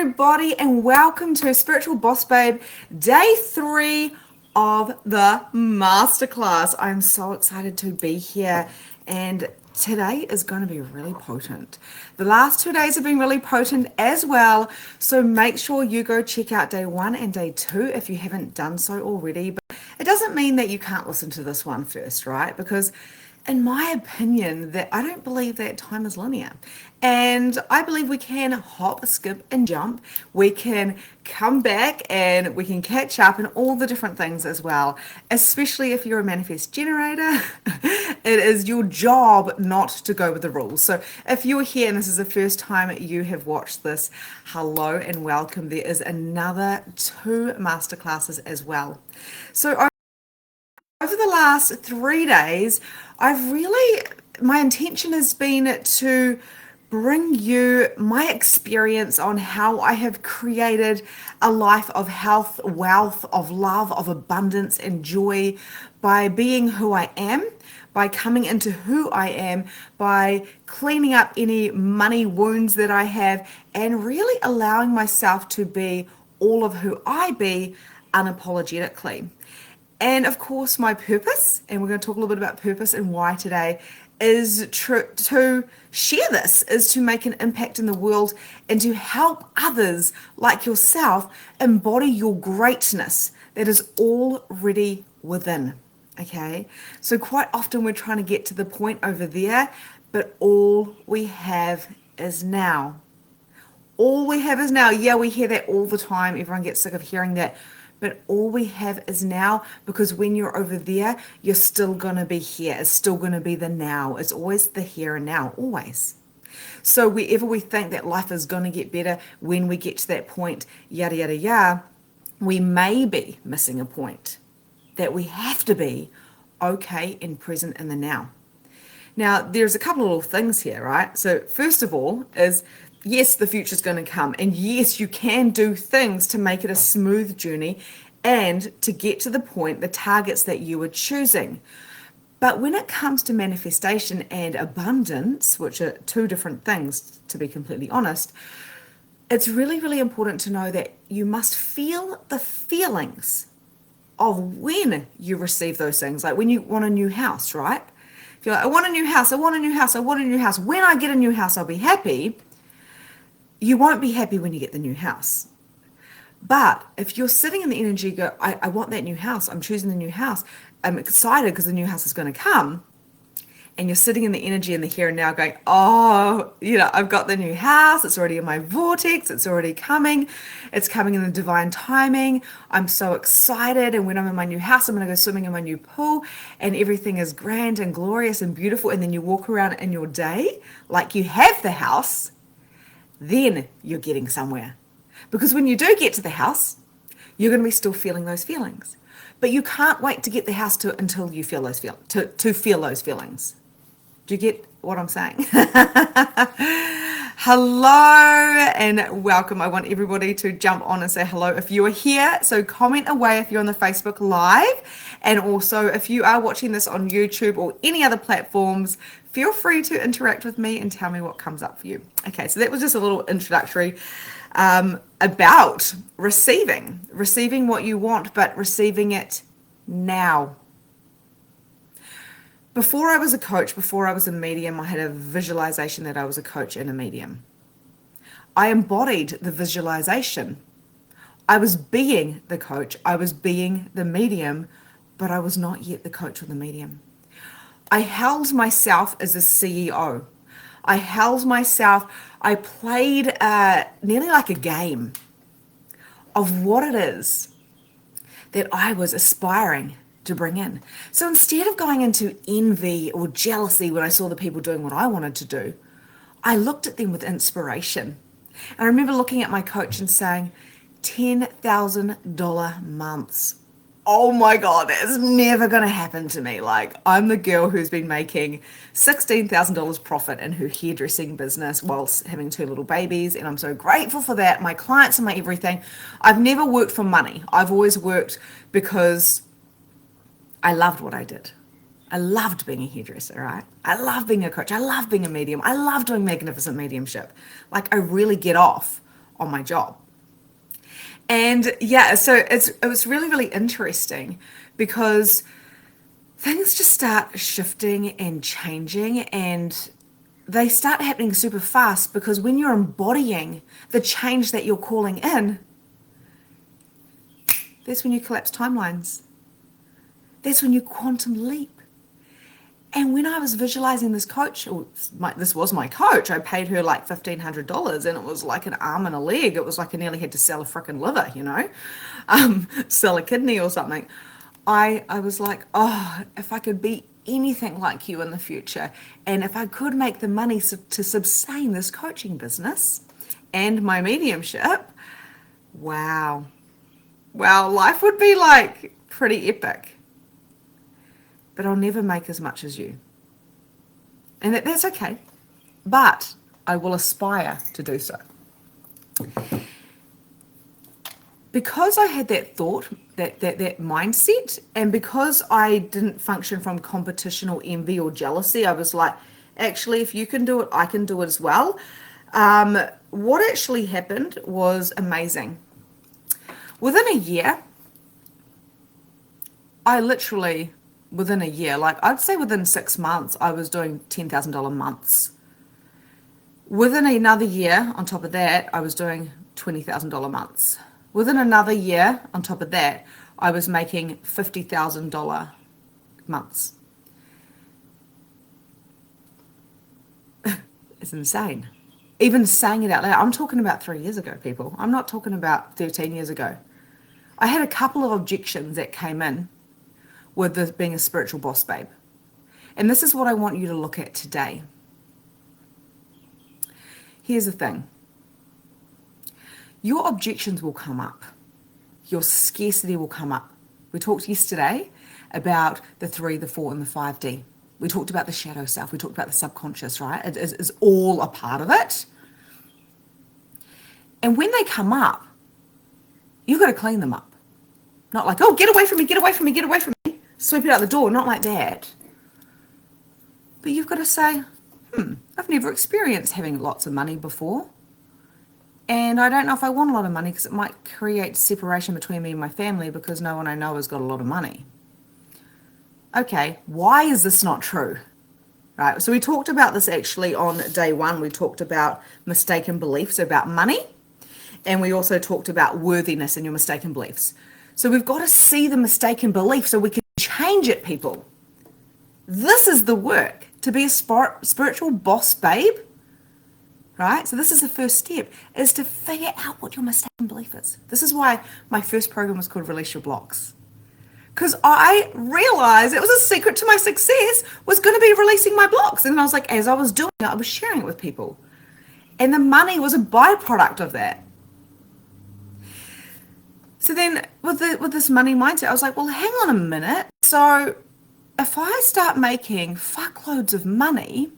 everybody, and welcome to Spiritual Boss Babe, day 3 of the Masterclass. I'm so excited to be here, and today is going to be really potent. The last 2 days have been really potent as well, so make sure you go check out day 1 and day 2 if you haven't done so already. But it doesn't mean that you can't listen to this one first, right? Because in my opinion, that I don't believe that time is linear. And I believe we can hop, skip, and jump. We can come back and we can catch up and all the different things as well. Especially if you're a manifest generator, it is your job not to go with the rules. So if you're here and this is the first time you have watched this, hello and welcome. There is another 2 masterclasses as well. So over the last 3 days, my intention has been to bring you my experience on how I have created a life of health, wealth, of love, of abundance and joy by being who I am, by coming into who I am, by cleaning up any money wounds that I have, and really allowing myself to be all of who I be unapologetically. And of course, my purpose, and we're going to talk a little bit about purpose and why today, is to share this, is to make an impact in the world and to help others like yourself embody your greatness that is already within. Okay, so quite often we're trying to get to the point over there, but all we have is now. All we have is now. Yeah, we hear that all the time. Everyone gets sick of hearing that. But all we have is now, because when you're over there, you're still going to be here. It's still going to be the now. It's always the here and now, always. So wherever we think that life is going to get better, when we get to that point, yada, yada, yada, we may be missing a point that we have to be okay and present in the now. Now, there's a couple of little things here, right? So first of all is, yes, the future's going to come. And yes, you can do things to make it a smooth journey and to get to the point, the targets that you are choosing. But when it comes to manifestation and abundance, which are 2 different things, to be completely honest, it's really, really important to know that you must feel the feelings of when you receive those things. Like when you want a new house, right? If you're like, I want a new house, I want a new house, I want a new house. When I get a new house, I'll be happy. You won't be happy when you get the new house. But if you're sitting in the energy, go, I want that new house. I'm choosing the new house. I'm excited because the new house is going to come. And you're sitting in the energy in the here and now going, oh, I've got the new house. It's already in my vortex. It's already coming. It's coming in the divine timing. I'm so excited. And when I'm in my new house, I'm going to go swimming in my new pool and everything is grand and glorious and beautiful. And then you walk around in your day like you have the house. Then you're getting somewhere. Because when you do get to the house, you're going to be still feeling those feelings. But you can't wait to get the house until you feel those to feel those feelings. Do you get what I'm saying? Hello and welcome. I want everybody to jump on and say hello if you are here. So comment away if you're on the Facebook Live. And also if you are watching this on YouTube or any other platforms, feel free to interact with me and tell me what comes up for you. Okay, so that was just a little introductory about receiving what you want, but receiving it now. Before I was a coach, before I was a medium, I had a visualization that I was a coach and a medium. I embodied the visualization. I was being the coach. I was being the medium, but I was not yet the coach or the medium. I held myself as a CEO. I held myself, I played nearly like a game of what it is that I was aspiring to bring in. So instead of going into envy or jealousy when I saw the people doing what I wanted to do, I looked at them with inspiration. And I remember looking at my coach and saying, $10,000 months. Oh my God, it's never going to happen to me. Like, I'm the girl who's been making $16,000 profit in her hairdressing business whilst having 2 little babies. And I'm so grateful for that. My clients are my everything. I've never worked for money. I've always worked because I loved what I did. I loved being a hairdresser, right? I love being a coach. I love being a medium. I love doing magnificent mediumship. Like, I really get off on my job. And yeah, so it was really, really interesting because things just start shifting and changing, and they start happening super fast because when you're embodying the change that you're calling in, that's when you collapse timelines. That's when you quantum leap. And when I was visualizing this coach, this was my coach, I paid her like $1,500, and it was like an arm and a leg. It was like I nearly had to sell a freaking liver, sell a kidney or something. I was like, oh, if I could be anything like you in the future, and if I could make the money to sustain this coaching business and my mediumship, wow. Wow, life would be like pretty epic. But I'll never make as much as you. And that's okay. But I will aspire to do so. Because I had that thought, that mindset, and because I didn't function from competition or envy or jealousy, I was like, actually, if you can do it, I can do it as well. What actually happened was amazing. Within a year, within a year, like I'd say within 6 months, I was doing $10,000 months. Within another year, on top of that, I was doing $20,000 months. Within another year, on top of that, I was making $50,000 months. It's insane. Even saying it out loud. I'm talking about 3 years ago, people. I'm not talking about 13 years ago. I had a couple of objections that came in with this being a spiritual boss babe. And this is what I want you to look at today. Here's the thing. Your objections will come up. Your scarcity will come up. We talked yesterday about the 3, the 4, and the 5D. We talked about the shadow self. We talked about the subconscious, right? It is all a part of it. And when they come up, you've got to clean them up. Not like, oh, get away from me, get away from me, get away from me. Sweep it out the door, not like that. But you've got to say, I've never experienced having lots of money before. And I don't know if I want a lot of money because it might create separation between me and my family because no one I know has got a lot of money. Okay, why is this not true? Right, so we talked about this actually on day 1. We talked about mistaken beliefs about money. And we also talked about worthiness and your mistaken beliefs. So we've got to see the mistaken belief so we can change it, people. This is the work to be a spiritual boss babe, right? So this is the first step, is to figure out what your mistaken belief is. This is why my first program was called Release Your Blocks. Because I realized it was a secret to my success was going to be releasing my blocks. And I was like, as I was doing it, I was sharing it with people. And the money was a byproduct of that. So then with this money mindset, I was like, well, hang on a minute. So if I start making fuckloads of money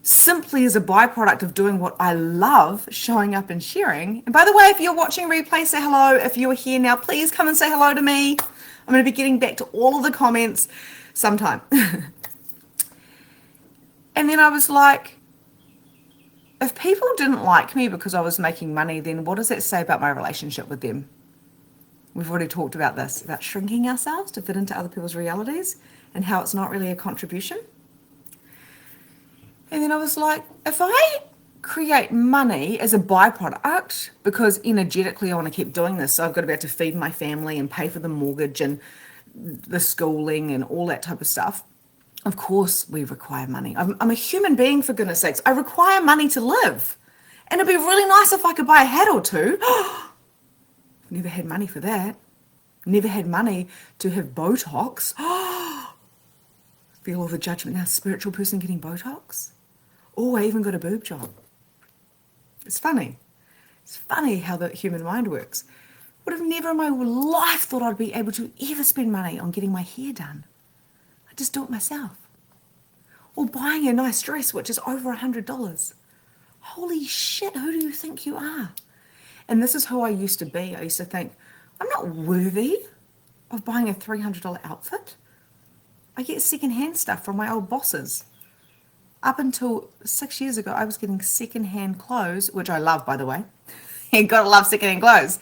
simply as a byproduct of doing what I love, showing up and sharing. And by the way, if you're watching replay, say hello. If you're here now, please come and say hello to me. I'm going to be getting back to all of the comments sometime. And then I was like, if people didn't like me because I was making money, then what does that say about my relationship with them? We've already talked about this, about shrinking ourselves to fit into other people's realities and how it's not really a contribution. And then I was like, if I create money as a byproduct, because energetically I want to keep doing this, so I've got to be able to feed my family and pay for the mortgage and the schooling and all that type of stuff. Of course we require money. I'm a human being, for goodness sakes. I require money to live. And it'd be really nice if I could buy a hat or two. Never had money for that. Never had money to have Botox. Feel all the judgment now. Spiritual person getting Botox? Oh, I even got a boob job. It's funny. It's funny how the human mind works. Would have never in my life thought I'd be able to ever spend money on getting my hair done. I just do it myself. Or buying a nice dress, which is over $100. Holy shit, who do you think you are? And this is who I used to be. I used to think, I'm not worthy of buying a $300 outfit. I get secondhand stuff from my old bosses. Up until 6 years ago, I was getting secondhand clothes, which I love, by the way. Gotta love secondhand clothes.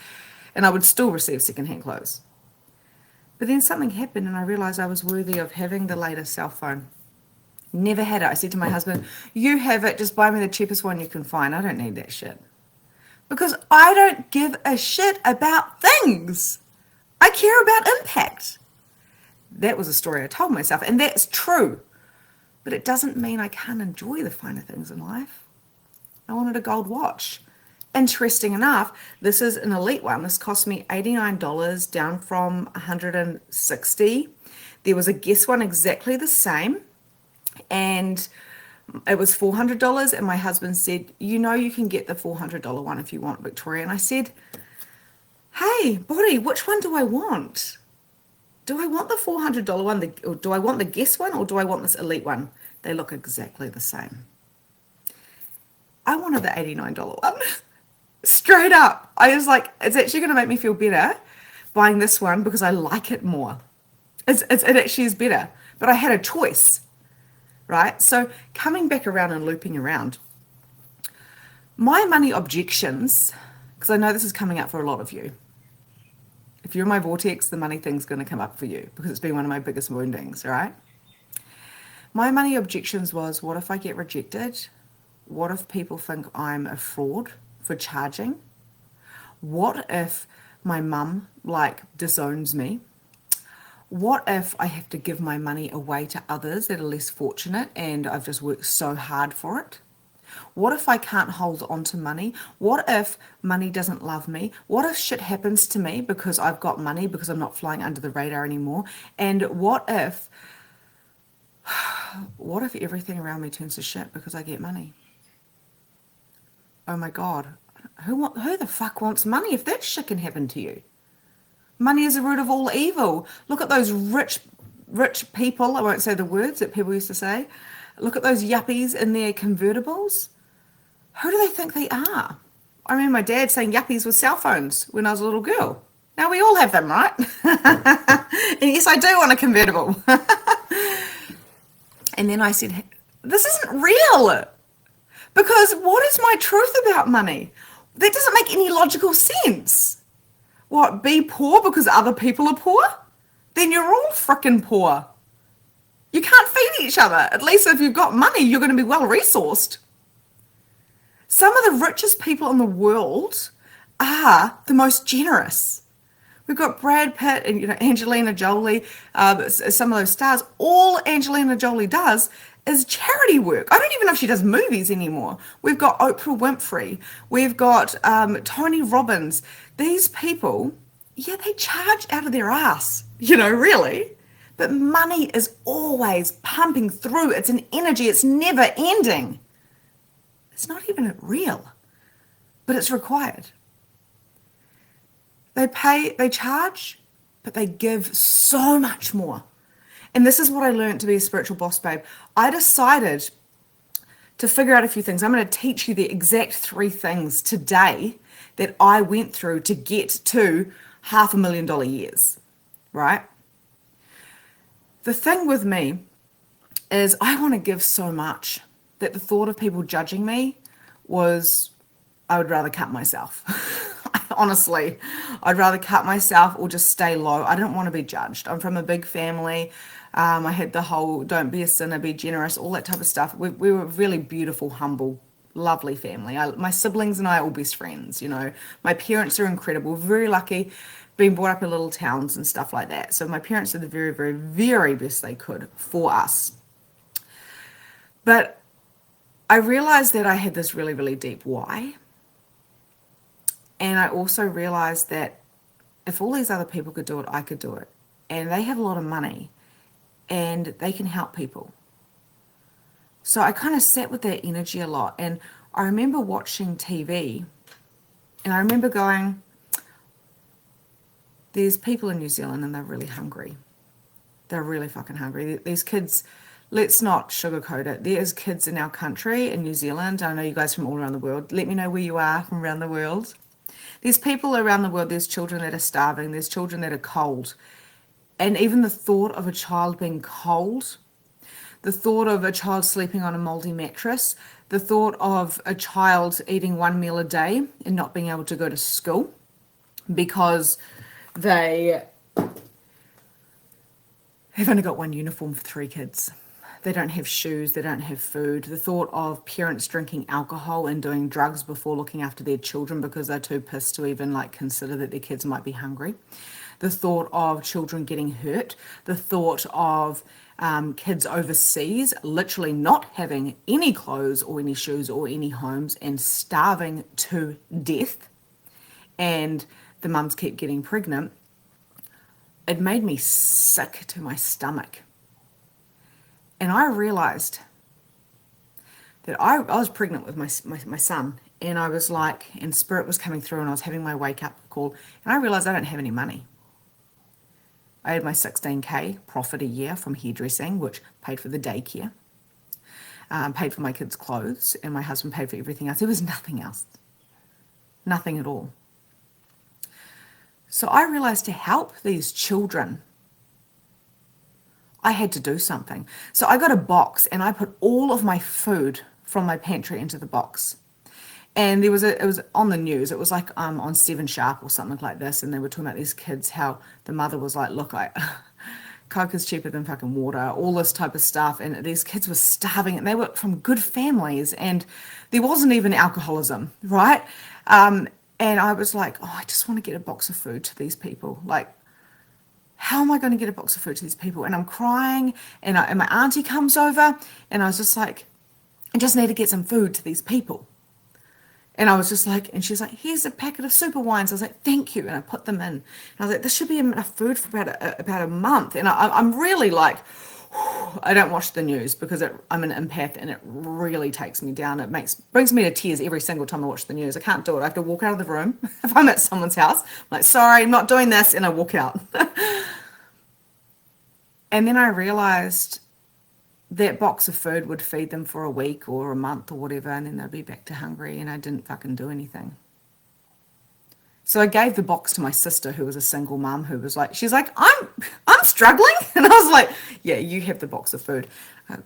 And I would still receive secondhand clothes. But then something happened and I realized I was worthy of having the latest cell phone. Never had it. I said to my husband, you have it, just buy me the cheapest one you can find. I don't need that shit. Because I don't give a shit about things. I care about impact. That was a story I told myself, and that's true. But it doesn't mean I can't enjoy the finer things in life. I wanted a gold watch. Interesting enough, this is an elite one. This cost me $89, down from $160. There was a guess one exactly the same, and it was $400. And my husband said, you can get the $400 one if you want, Victoria. And I said, hey, buddy, which one do I want? Do I want the $400 one, or do I want the guess one, or do I want this elite one? They look exactly the same. I wanted the $89 one. Straight up. I was like, it's actually going to make me feel better buying this one because I like it more. It actually is better. But I had a choice, right? So coming back around and looping around, my money objections, because I know this is coming up for a lot of you. If you're in my vortex, the money thing's going to come up for you because it's been one of my biggest woundings, right? My money objections was, what if I get rejected? What if people think I'm a fraud for charging? What if my mum disowns me? What if I have to give my money away to others that are less fortunate and I've just worked so hard for it? What if I can't hold on to money? What if money doesn't love me? What if shit happens to me because I've got money, because I'm not flying under the radar anymore? And what if everything around me turns to shit because I get money? Oh my God, who the fuck wants money if that shit can happen to you? Money is the root of all evil. Look at those rich people, I won't say the words that people used to say. Look at those yuppies in their convertibles. Who do they think they are? I remember my dad saying yuppies with cell phones when I was a little girl. Now we all have them, right? And yes, I do want a convertible. And then I said, this isn't real. Because what is my truth about money? That doesn't make any logical sense. What, be poor because other people are poor? Then you're all frickin' poor. You can't feed each other. At least if you've got money, you're going to be well resourced. Some of the richest people in the world are the most generous. We've got Brad Pitt and Angelina Jolie, some of those stars. All Angelina Jolie does is charity work. I don't even know if she does movies anymore. We've got Oprah Winfrey. We've got Tony Robbins. These people, yeah, they charge out of their ass, really. But money is always pumping through. It's an energy. It's never ending. It's not even real, but it's required. They charge, but they give so much more. And this is what I learned to be a spiritual boss babe. I decided to figure out a few things. I'm going to teach you the exact 3 things today that I went through to get to $500,000 years, right? The thing with me is I want to give so much that the thought of people judging me was, I would rather cut myself. Honestly, I'd rather cut myself or just stay low. I don't want to be judged. I'm from a big family. I had the whole don't be a sinner, be generous, all that type of stuff. We were a really beautiful, humble, lovely family. My siblings and I are all best friends, My parents are incredible, very lucky, being brought up in little towns and stuff like that. So my parents did the very, very, very best they could for us. But I realized that I had this really, really deep why. And I also realized that if all these other people could do it, I could do it. And they have a lot of money and they can help people. So I kind of sat with that energy a lot. And I remember watching TV and I remember going, there's people in New Zealand and they're really hungry. They're really fucking hungry. These kids, let's not sugarcoat it. There's kids in our country, in New Zealand. I know you guys from all around the world. Let me know where you are from around the world. There's people around the world, there's children that are starving, there's children that are cold. And even the thought of a child being cold, the thought of a child sleeping on a moldy mattress, the thought of a child eating one meal a day and not being able to go to school because they've only got one uniform for 3 kids. They don't have shoes, they don't have food. The thought of parents drinking alcohol and doing drugs before looking after their children because they're too pissed to even like consider that their kids might be hungry. The thought of children getting hurt. The thought of kids overseas literally not having any clothes or any shoes or any homes and starving to death. And the mums keep getting pregnant. It made me sick to my stomach. And I realized that I was pregnant with my son, and I was like, and spirit was coming through, and I was having my wake up call, and I realized I don't have any money. I had my 16K profit a year from hairdressing, which paid for the daycare, paid for my kids' clothes, and my husband paid for everything else. There was nothing else, nothing at all. So I realized to help these children, I had to do something. So I got a box and I put all of my food from my pantry into the box. And it was on the news. It was like on 7 Sharp or something like this. And they were talking about these kids, how the mother was like, look, Coke is cheaper than fucking water, all this type of stuff. And these kids were starving and they were from good families and there wasn't even alcoholism, right? And I was like, oh, I just want to get a box of food to these people. Like, how am I going to get a box of food to these people? And I'm crying, and my auntie comes over, and I was just like, I just need to get some food to these people. And I was just like, and she's like, here's a packet of super wines. I was like, thank you. And I put them in. And I was like, this should be enough food for about a month. And I'm really like, I don't watch the news because I'm an empath and it really takes me down. It brings me to tears every single time I watch the news. I can't do it. I have to walk out of the room. If I'm at someone's house, I'm like, sorry, I'm not doing this. And I walk out. And then I realized that box of food would feed them for a week or a month or whatever. And then they'd be back to hungry. And I didn't fucking do anything. So I gave the box to my sister, who was a single mum, who was like, she's like, I'm struggling. And I was like, yeah, you have the box of food.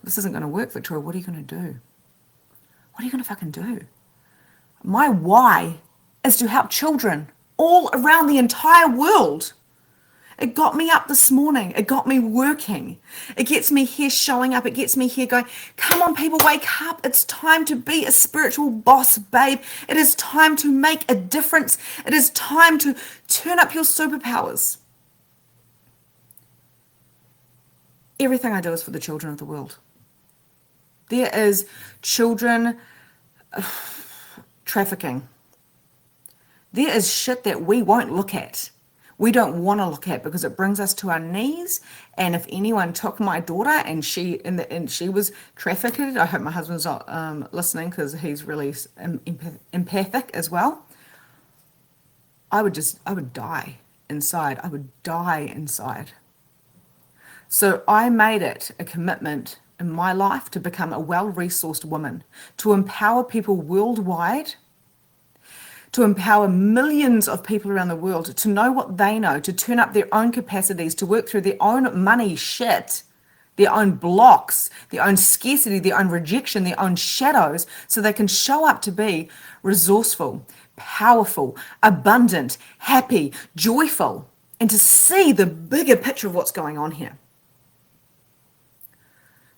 This isn't going to work, Victoria. What are you going to do? What are you going to fucking do? My why is to help children all around the entire world. It got me up this morning. It got me working. It gets me here showing up. It gets me here going, come on, people, wake up. It's time to be a spiritual boss, babe. It is time to make a difference. It is time to turn up your superpowers. Everything I do is for the children of the world. There is children trafficking. There is shit that we won't look at. We don't want to look at because it brings us to our knees. And if anyone took my daughter and she was trafficked, I hope my husband's not listening because he's really empathic as well. I would die inside. I would die inside. So I made it a commitment in my life to become a well-resourced woman, to empower people worldwide, to empower millions of people around the world to know what they know, to turn up their own capacities, to work through their own money shit, their own blocks, their own scarcity, their own rejection, their own shadows, so they can show up to be resourceful, powerful, abundant, happy, joyful, and to see the bigger picture of what's going on here.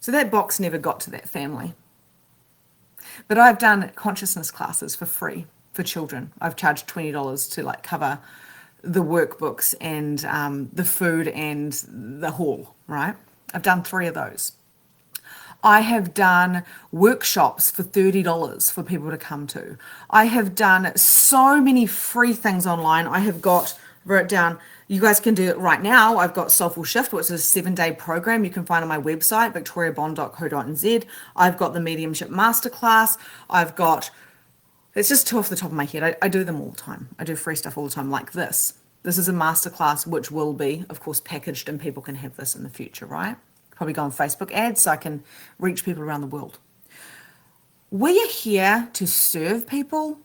So that box never got to that family. But I've done consciousness classes for free for children. I've charged $20 to like cover the workbooks and the food and the hall, right? I've done 3 of those. I have done workshops for $30 for people to come to. I have done so many free things online. I have wrote down, you guys can do it right now. I've got Soulful Shift, which is a 7-day program you can find on my website, victoriabond.co.nz. I've got the Mediumship Masterclass. It's just 2 off the top of my head. I do them all the time. I do free stuff all the time like this. This is a masterclass which will be, of course, packaged and people can have this in the future, right? Probably go on Facebook ads so I can reach people around the world. We are here to serve people,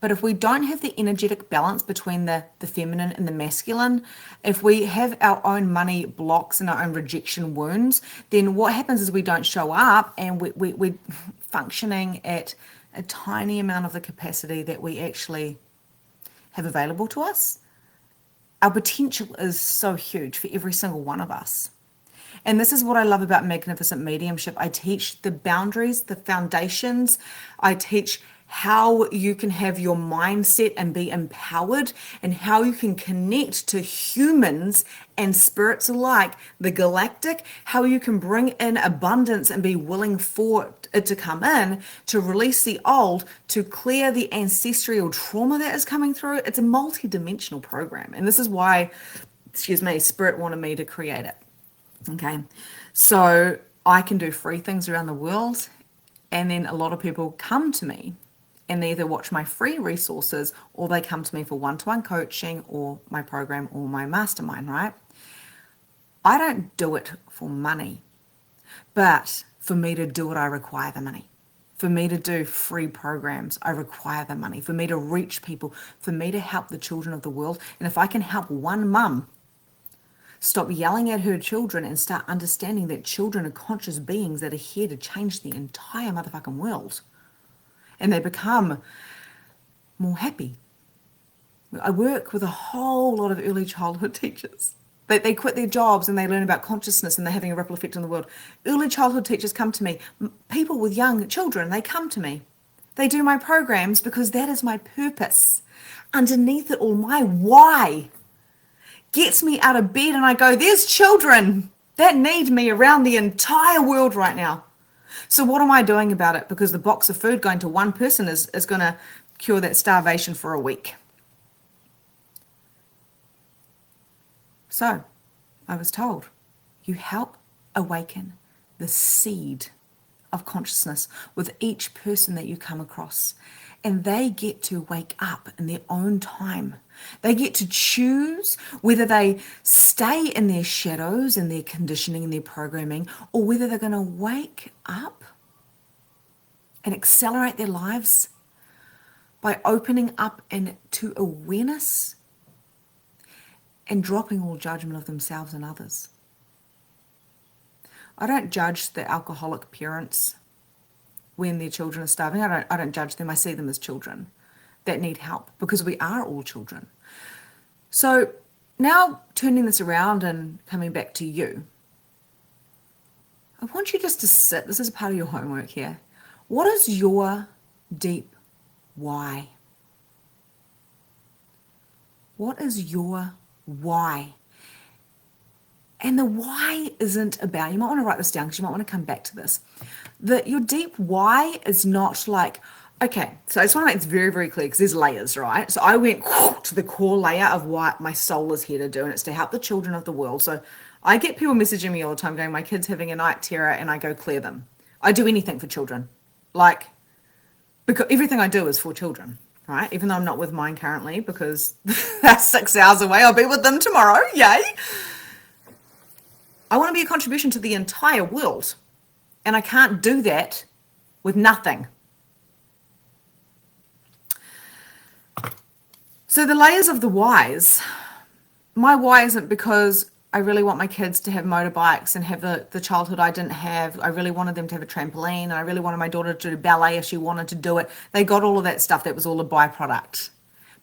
But if we don't have the energetic balance between the feminine and the masculine, if we have our own money blocks and our own rejection wounds, then what happens is we don't show up, and we're functioning at a tiny amount of the capacity that we actually have available to us. Our potential is so huge for every single one of us. And this is what I love about magnificent mediumship. I teach the boundaries, the foundations. I teach how you can have your mindset and be empowered, and how you can connect to humans and spirits alike, the galactic, how you can bring in abundance and be willing for it to come in, to release the old, to clear the ancestral trauma that is coming through. It's a multi-dimensional program. And this is why, Spirit wanted me to create it. Okay, so I can do free things around the world, and then a lot of people come to me and they either watch my free resources or they come to me for one-to-one coaching or my program or my mastermind, right? I don't do it for money, but for me to do it, I require the money. For me to do free programs, I require the money. For me to reach people, for me to help the children of the world. And if I can help one mum stop yelling at her children and start understanding that children are conscious beings that are here to change the entire motherfucking world, and they become more happy. I work with a whole lot of early childhood teachers. They quit their jobs and they learn about consciousness, and they're having a ripple effect on the world. Early childhood teachers come to me. People with young children, they come to me. They do my programs because that is my purpose. Underneath it all, my why gets me out of bed, and I go, there's children that need me around the entire world right now. So what am I doing about it? Because the box of food going to one person is going to cure that starvation for a week. So I was told, you help awaken the seed of consciousness with each person that you come across. And they get to wake up in their own time. They get to choose whether they stay in their shadows and their conditioning and their programming, or whether they're going to wake up and accelerate their lives by opening up into awareness and dropping all judgment of themselves and others. I don't judge the alcoholic parents when their children are starving. I don't judge them. I see them as children that need help, because we are all children. So now, turning this around and coming back to you, I want you just to sit. This is part of your homework here. What is your deep why? What is your why? And the why isn't about, you might want to write this down because you might want to come back to this. Your deep why is not like, okay, so I just want to make this very, very clear, because there's layers, right? So I went to the core layer of what my soul is here to do, and it's to help the children of the world. So I get people messaging me all the time going, my kid's having a night terror, and I go clear them. I do anything for children. Like, because everything I do is for children, right? Even though I'm not with mine currently, because that's 6 hours away. I'll be with them tomorrow. Yay. I want to be a contribution to the entire world, and I can't do that with nothing. So the layers of the whys, my why isn't because I really want my kids to have motorbikes and have the childhood I didn't have. I really wanted them to have a trampoline, and I really wanted my daughter to do ballet if she wanted to do it. They got all of that stuff. That was all a byproduct.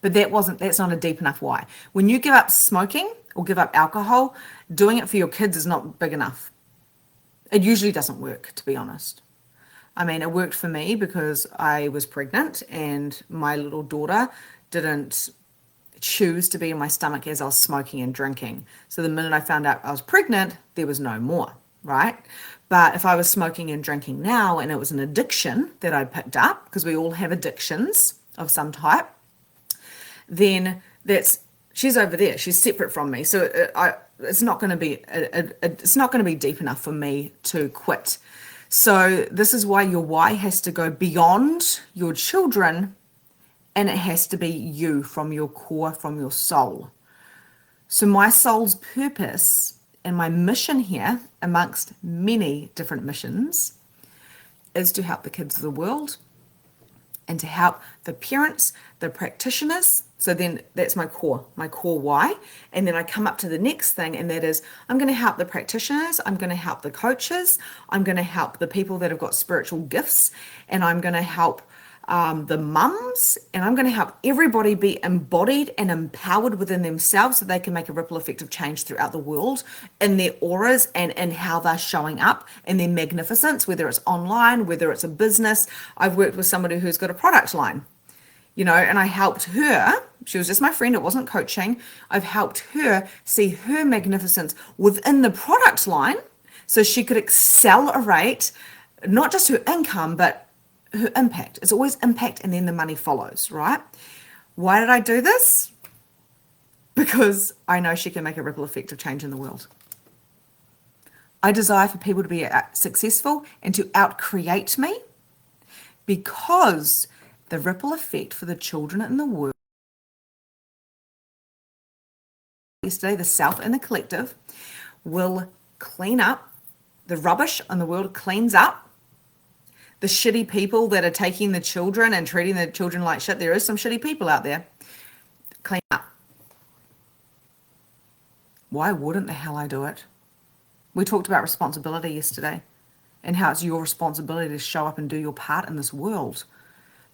But that's not a deep enough why. When you give up smoking or give up alcohol, doing it for your kids is not big enough. It usually doesn't work, to be honest. I mean, it worked for me because I was pregnant and my little daughter didn't choose to be in my stomach as I was smoking and drinking. So the minute I found out I was pregnant, there was no more, right? But if I was smoking and drinking now, and it was an addiction that I picked up, because we all have addictions of some type, then she's over there. She's separate from me. So it's not going to be deep enough for me to quit. So this is why your why has to go beyond your children, and it has to be you, from your core, from your soul. So my soul's purpose and my mission here, amongst many different missions, is to help the kids of the world and to help the parents, the practitioners. So then that's my core why. And then I come up to the next thing, and that is I'm going to help the practitioners, I'm going to help the coaches, I'm going to help the people that have got spiritual gifts, and I'm going to help the mums, and I'm going to help everybody be embodied and empowered within themselves so they can make a ripple effect of change throughout the world in their auras and in how they're showing up in their magnificence, whether it's online, whether it's a business. I've worked with somebody who's got a product line, and I helped her. She was just my friend, it wasn't coaching. I've helped her see her magnificence within the product line so she could accelerate not just her income, but her impact. It's always impact and then the money follows, right? Why did I do this? Because I know she can make a ripple effect of change in the world. I desire for people to be successful and to out-create me, because the ripple effect for the children in the world, yesterday, the self and the collective, will clean up. The rubbish in the world cleans up. The shitty people that are taking the children and treating the children like shit, there is some shitty people out there. Clean up. Why wouldn't the hell I do it? We talked about responsibility yesterday and how it's your responsibility to show up and do your part in this world.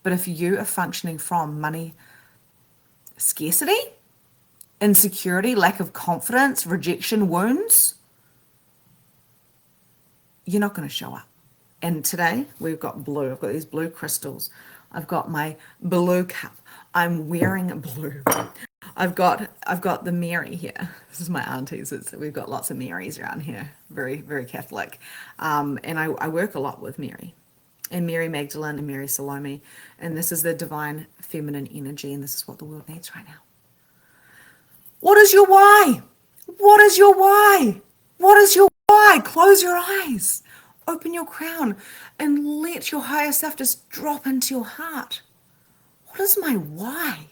But if you are functioning from money scarcity, insecurity, lack of confidence, rejection, wounds, you're not going to show up. And today we've got blue. I've got these blue crystals. I've got my blue cup. I'm wearing blue. I've got the Mary here. This is my auntie's. We've got lots of Marys around here. Very, very Catholic. And I work a lot with Mary. And Mary Magdalene and Mary Salome. And this is the divine feminine energy. And this is what the world needs right now. What is your why? What is your why? What is your why? Close your eyes. Open your crown and let your higher self just drop into your heart. What is my why?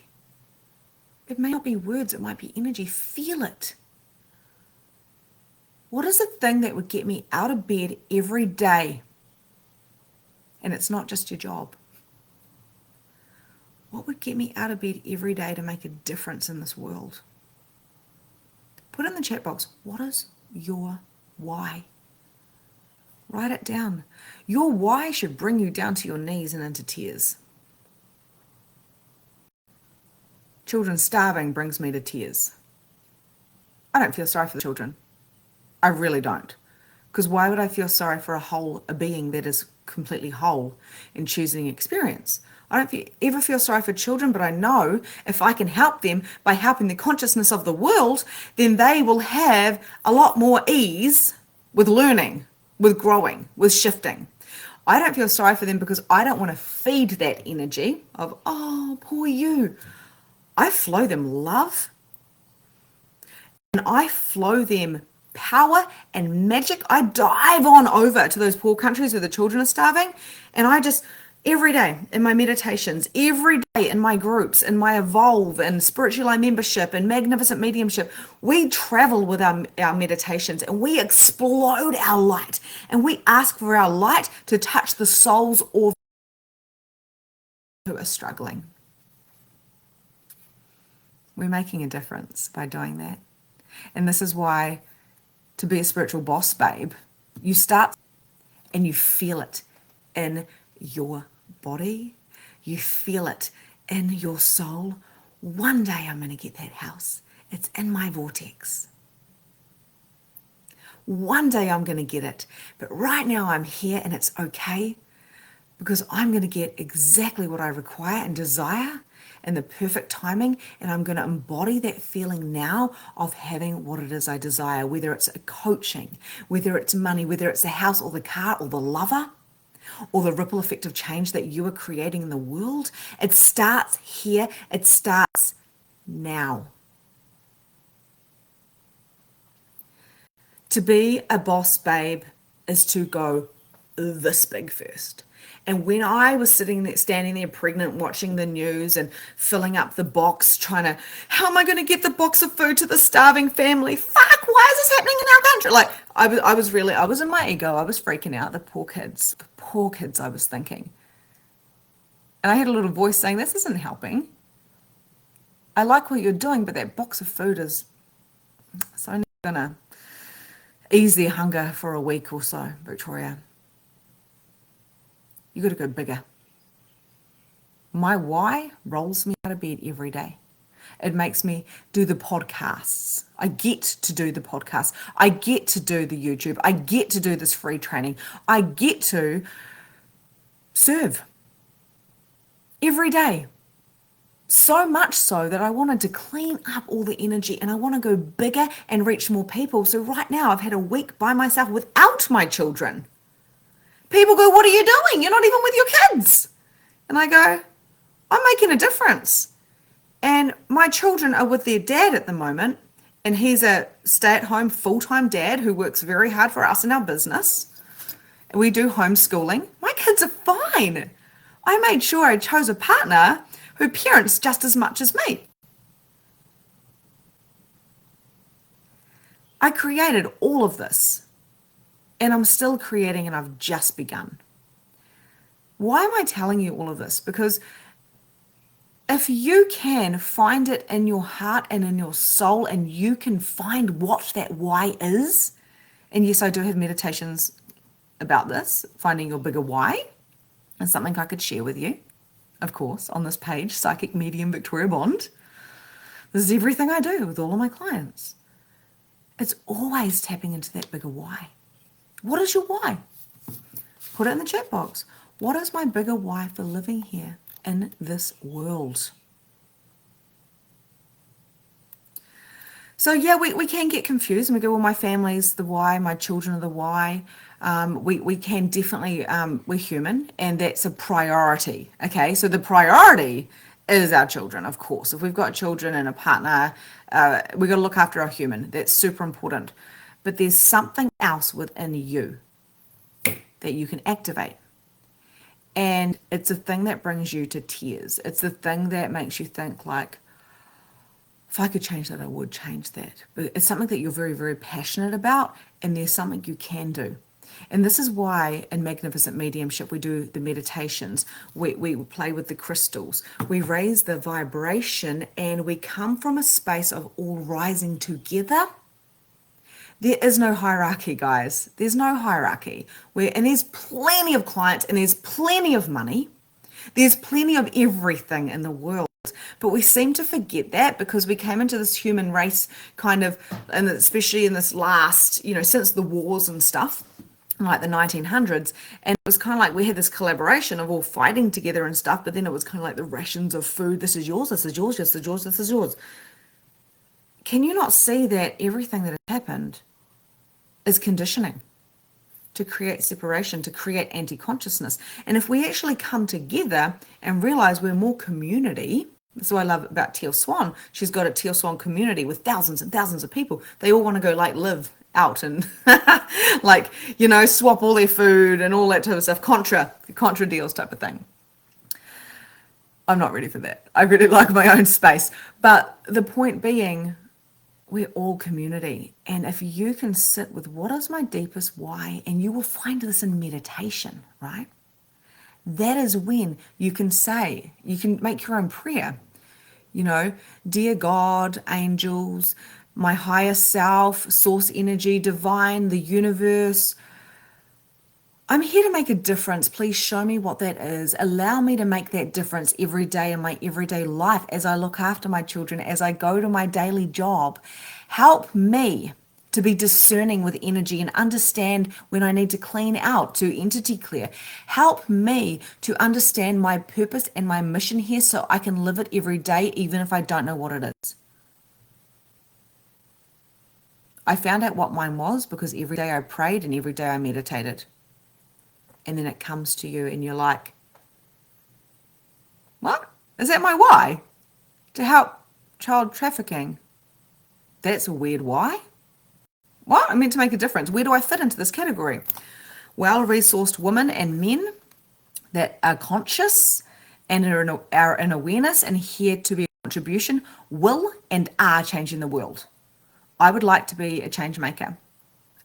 It may not be words, it might be energy. Feel it. What is the thing that would get me out of bed every day? And it's not just your job. What would get me out of bed every day to make a difference in this world? Put in the chat box, what is your why? Write it down. Your why should bring you down to your knees and into tears. Children starving brings me to tears. I don't feel sorry for the children. I really don't. Because why would I feel sorry for a being that is completely whole in choosing experience? I don't ever feel sorry for children, but I know if I can help them by helping the consciousness of the world, then they will have a lot more ease with learning, with growing, with shifting. I don't feel sorry for them because I don't want to feed that energy of, oh, poor you. I flow them love, and I flow them power and magic. I dive on over to those poor countries where the children are starving, and I just, every day in my meditations, every day in my groups, in my Evolve and Spiritual Line membership and Magnificent Mediumship, we travel with our meditations and we explode our light and we ask for our light to touch the souls of who are struggling. We're making a difference by doing that. And this is why, to be a spiritual boss babe, you start and you feel it in your body, you feel it in your soul. One day I'm going to get that house. It's in my vortex. One day I'm going to get it. But right now I'm here and it's okay, because I'm going to get exactly what I require and desire and the perfect timing, and I'm going to embody that feeling now of having what it is I desire, whether it's a coaching, whether it's money, whether it's the house or the car or the lover, or the ripple effect of change that you are creating in the world. It starts here. It starts now. To be a boss babe is to go this big first. And when I was standing there pregnant, watching the news and filling up the box, trying to, how am I going to get the box of food to the starving family? Fuck, why is this happening in our country? Like, I was in my ego. I was freaking out. The poor kids, I was thinking. And I had a little voice saying, this isn't helping. I like what you're doing, but that box of food is it's only going to ease their hunger for a week or so, Victoria. You got to go bigger. My why rolls me out of bed every day. It makes me do the podcasts. I get to do the podcast. I get to do the YouTube. I get to do this free training. I get to serve every day. So much so that I wanted to clean up all the energy and I want to go bigger and reach more people. So right now I've had a week by myself without my children. People go, what are you doing? You're not even with your kids. And I go, I'm making a difference. And my children are with their dad at the moment. And he's a stay-at-home full-time dad who works very hard for us in our business. And we do homeschooling. My kids are fine. I made sure I chose a partner who parents just as much as me. I created all of this. And I'm still creating and I've just begun. Why am I telling you all of this? Because if you can find it in your heart and in your soul and you can find what that why is, and yes, I do have meditations about this, finding your bigger why, and something I could share with you, of course, on this page, Psychic Medium Victoria Bond. This is everything I do with all of my clients. It's always tapping into that bigger why. What is your why? Put it in the chat box. What is my bigger why for living here in this world? So yeah, we can get confused and we go, well, my family's the why, my children are the why. We can definitely, we're human and that's a priority. Okay, so the priority is our children, of course. If we've got children and a partner, we've got to look after our human. That's super important. But there's something else within you that you can activate. And it's a thing that brings you to tears. It's the thing that makes you think like, if I could change that, I would change that. But it's something that you're very, very passionate about, and there's something you can do. And this is why in Magnificent Mediumship, we do the meditations, we play with the crystals, we raise the vibration, and we come from a space of all rising together. There is no hierarchy, guys. There's no hierarchy. And there's plenty of clients and there's plenty of money. There's plenty of everything in the world. But we seem to forget that because we came into this human race kind of, and especially in this last, since the wars and stuff, like the 1900s, and it was kind of like we had this collaboration of all fighting together and stuff, but then it was kind of like the rations of food. This is yours, this is yours, this is yours, this is yours. Can you not see that everything that has happened is conditioning to create separation, to create anti-consciousness? And if we actually come together and realize we're more community, that's what I love about Teal Swan. She's got a Teal Swan community with thousands and thousands of people. They all want to go like live out and like, swap all their food and all that type of stuff. Contra deals type of thing. I'm not ready for that. I really like my own space. But the point being, we're all community. And if you can sit with what is my deepest why, and you will find this in meditation, right? That is when you can say, you can make your own prayer. Dear God, angels, my higher self, source energy, divine, the universe, I'm here to make a difference. Please show me what that is. Allow me to make that difference every day in my everyday life as I look after my children, as I go to my daily job. Help me to be discerning with energy and understand when I need to clean out, to entity clear. Help me to understand my purpose and my mission here so I can live it every day, even if I don't know what it is. I found out what mine was because every day I prayed and every day I meditated. And then it comes to you and you're like, what? Is that my why? To help child trafficking? That's a weird why. What? I meant to make a difference. Where do I fit into this category? Well-resourced women and men that are conscious and are in awareness and here to be a contribution will and are changing the world. I would like to be a change maker,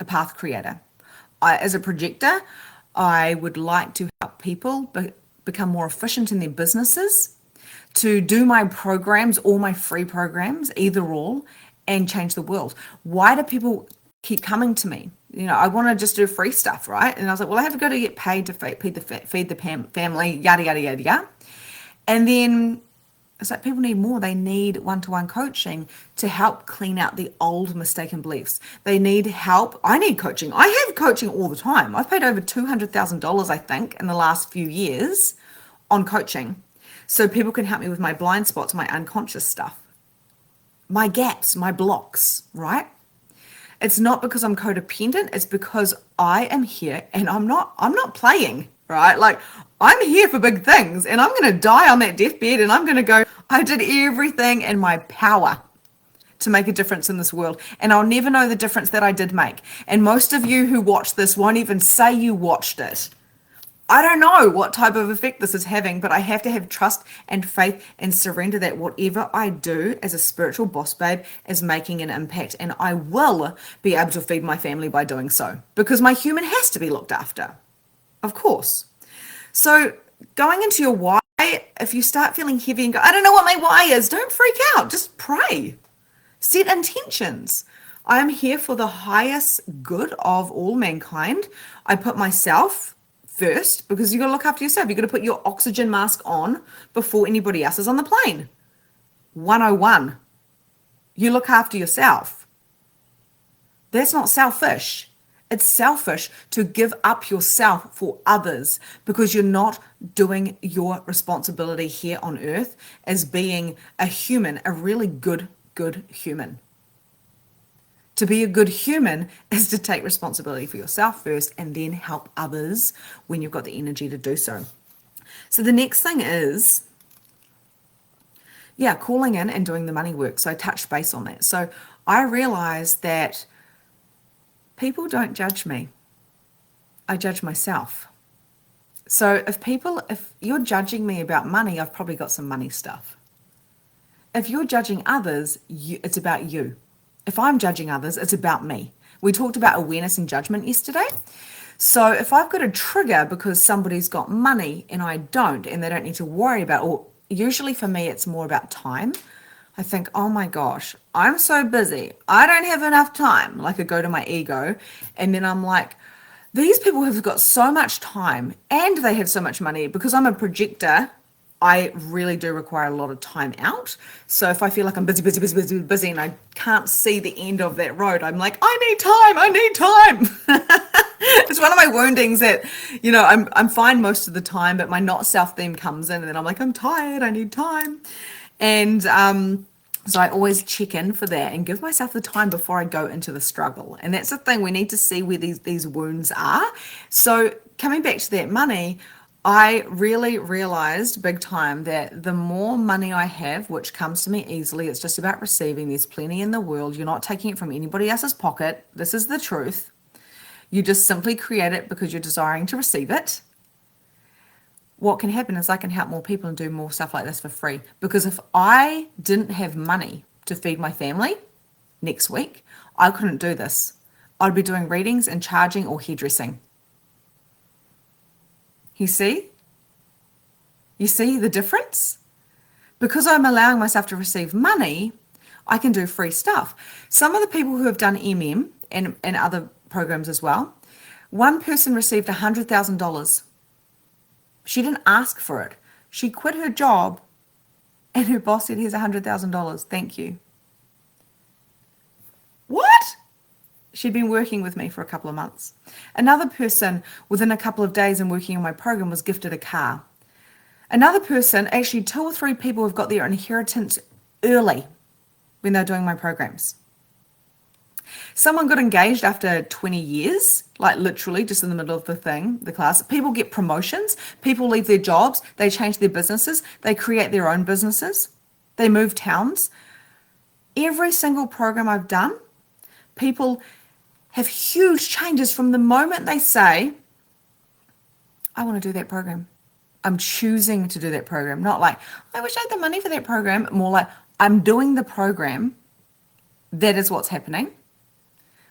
a path creator. As a projector, I would like to help people become more efficient in their businesses, to do my programs, all my free programs, either or, and change the world. Why do people keep coming to me? I want to just do free stuff, right? And I was like, well, I have to go to get paid to feed the family, yada, yada, yada, yada. And then it's like people need more. They need one-to-one coaching to help clean out the old mistaken beliefs. They need help. I need coaching. I have coaching all the time. I've paid over $200,000, I think, in the last few years on coaching. So people can help me with my blind spots, my unconscious stuff, my gaps, my blocks, right? It's not because I'm codependent. It's because I am here and I'm not playing, right? Like, I'm here for big things, and I'm going to die on that deathbed, and I'm going to go, I did everything in my power to make a difference in this world. And I'll never know the difference that I did make. And most of you who watch this won't even say you watched it. I don't know what type of effect this is having, but I have to have trust and faith and surrender that whatever I do as a spiritual boss babe is making an impact, and I will be able to feed my family by doing so, because my human has to be looked after, of course. So going into your why, if you start feeling heavy and go, I don't know what my why is, don't freak out. Just pray. Set intentions. I am here for the highest good of all mankind. I put myself first, because you got to look after yourself. You got to put your oxygen mask on before anybody else is on the plane. 101. You look after yourself. That's not selfish. It's selfish to give up yourself for others, because you're not doing your responsibility here on earth as being a human, a really good human. To be a good human is to take responsibility for yourself first and then help others when you've got the energy to do so. So the next thing is, calling in and doing the money work. So I touched base on that. So I realized that people don't judge me. I judge myself. So if you're judging me about money, I've probably got some money stuff. If you're judging others, it's about you. If I'm judging others, it's about me. We talked about awareness and judgment yesterday. So if I've got a trigger because somebody's got money and I don't, and they don't need to worry about, or usually for me, it's more about time. I think, oh my gosh, I'm so busy. I don't have enough time. Like, I go to my ego, and then I'm like, these people have got so much time and they have so much money. Because I'm a projector, I really do require a lot of time out. So if I feel like I'm busy and I can't see the end of that road, I'm like, I need time. It's one of my woundings that, I'm fine most of the time, but my not self theme comes in, and then I'm like, I'm tired, I need time. And so I always check in for that and give myself the time before I go into the struggle. And that's the thing, we need to see where these wounds are. So coming back to that money, I really realized big time that the more money I have, which comes to me easily, it's just about receiving. There's plenty in the world. You're not taking it from anybody else's pocket. This is the truth. You just simply create it because you're desiring to receive it. What can happen is I can help more people and do more stuff like this for free. Because if I didn't have money to feed my family next week, I couldn't do this. I'd be doing readings and charging or hairdressing. You see? You see the difference? Because I'm allowing myself to receive money, I can do free stuff. Some of the people who have done MM and other programs as well, one person received $100,000. She didn't ask for it. She quit her job and her boss said, here's $100,000. Thank you. What? She'd been working with me for a couple of months. Another person, within a couple of days and working on my program, was gifted a car. Another person, actually 2 or 3 people have got their inheritance early when they're doing my programs. Someone got engaged after 20 years, like literally just in the middle of the class. People get promotions. People leave their jobs. They change their businesses. They create their own businesses. They move towns. Every single program I've done, people have huge changes from the moment they say, I want to do that program. I'm choosing to do that program. Not like, I wish I had the money for that program. More like, I'm doing the program. That is what's happening.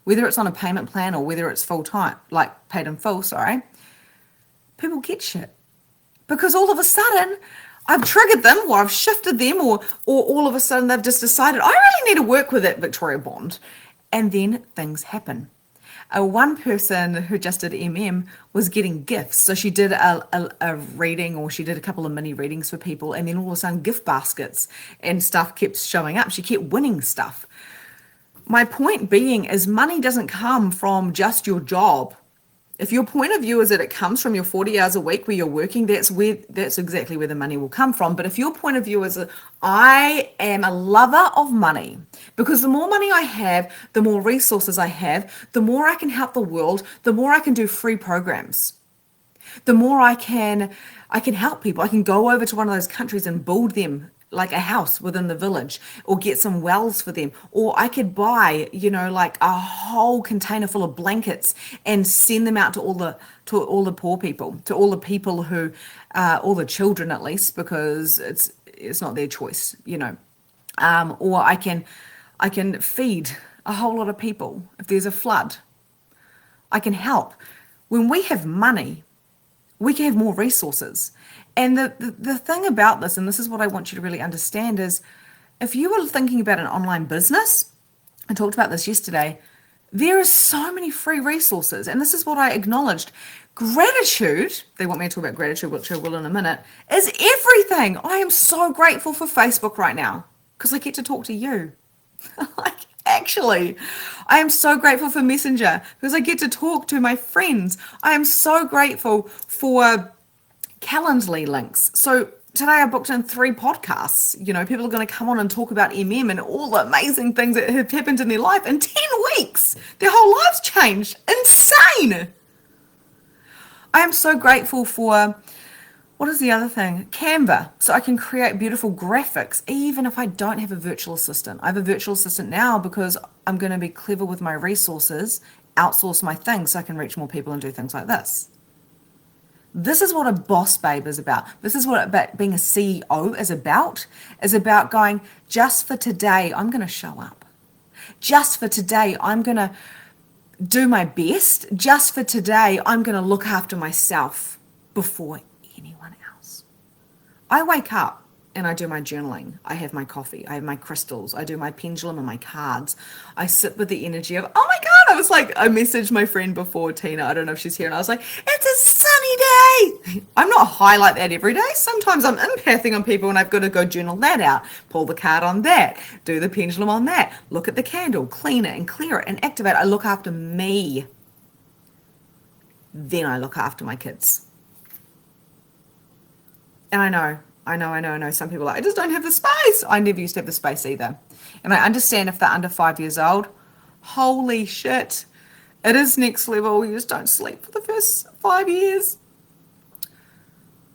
Whether it's on a payment plan or whether it's full time, like paid in full, sorry. People get shit. because all of a sudden I've triggered them, or I've shifted them, or all of a sudden they've just decided I really need to work with that Victoria Bond. And then things happen. One person who just did was getting gifts. So she did a reading, or she did a couple of mini readings for people, and then all of a sudden gift baskets and stuff kept showing up. She kept winning stuff. My point being is money doesn't come from just your job. If your point of view is that it comes from your 40 hours a week where you're working, that's exactly where the money will come from. But if your point of view is that I am a lover of money, because the more money I have, the more resources I have, the more I can help the world, the more I can do free programs, the more I can help people. I can go over to one of those countries and build them like a house within the village, or get some wells for them, or I could buy, like a whole container full of blankets and send them out to all the poor people, to all the people who all the children, at least, because it's not their choice, or I can feed a whole lot of people. If there's a flood, I can help. When we have money, we can have more resources. And the thing about this, and this is what I want you to really understand, is if you were thinking about an online business, I talked about this yesterday, there are so many free resources. And this is what I acknowledged. Gratitude, they want me to talk about gratitude, which I will in a minute, is everything. I am so grateful for Facebook right now because I get to talk to you. Like, actually, I am so grateful for Messenger because I get to talk to my friends. I am so grateful for Calendly links. So today I booked in 3 podcasts. People are going to come on and talk about and all the amazing things that have happened in their life in 10 weeks. Their whole lives changed. Insane. I am so grateful for, what is the other thing? Canva. So I can create beautiful graphics, even if I don't have a virtual assistant. I have a virtual assistant now because I'm going to be clever with my resources, outsource my things so I can reach more people and do things like this. This is what a boss babe is about. This is what being a CEO is about going, just for today, I'm going to show up. Just for today, I'm going to do my best. Just for today, I'm going to look after myself before anyone else. I wake up and I do my journaling. I have my coffee. I have my crystals. I do my pendulum and my cards. I sit with the energy of, oh my God, I messaged my friend before, Tina. I don't know if she's here. And I was like, it's a sunny day. I'm not high like that every day. Sometimes I'm empathing on people and I've got to go journal that out, pull the card on that, do the pendulum on that, look at the candle, clean it and clear it and activate. I look after me. Then I look after my kids. And I know. Some people are like, I just don't have the space. I never used to have the space either. And I understand if they're under 5 years old, holy shit, it is next level. You just don't sleep for the first 5 years.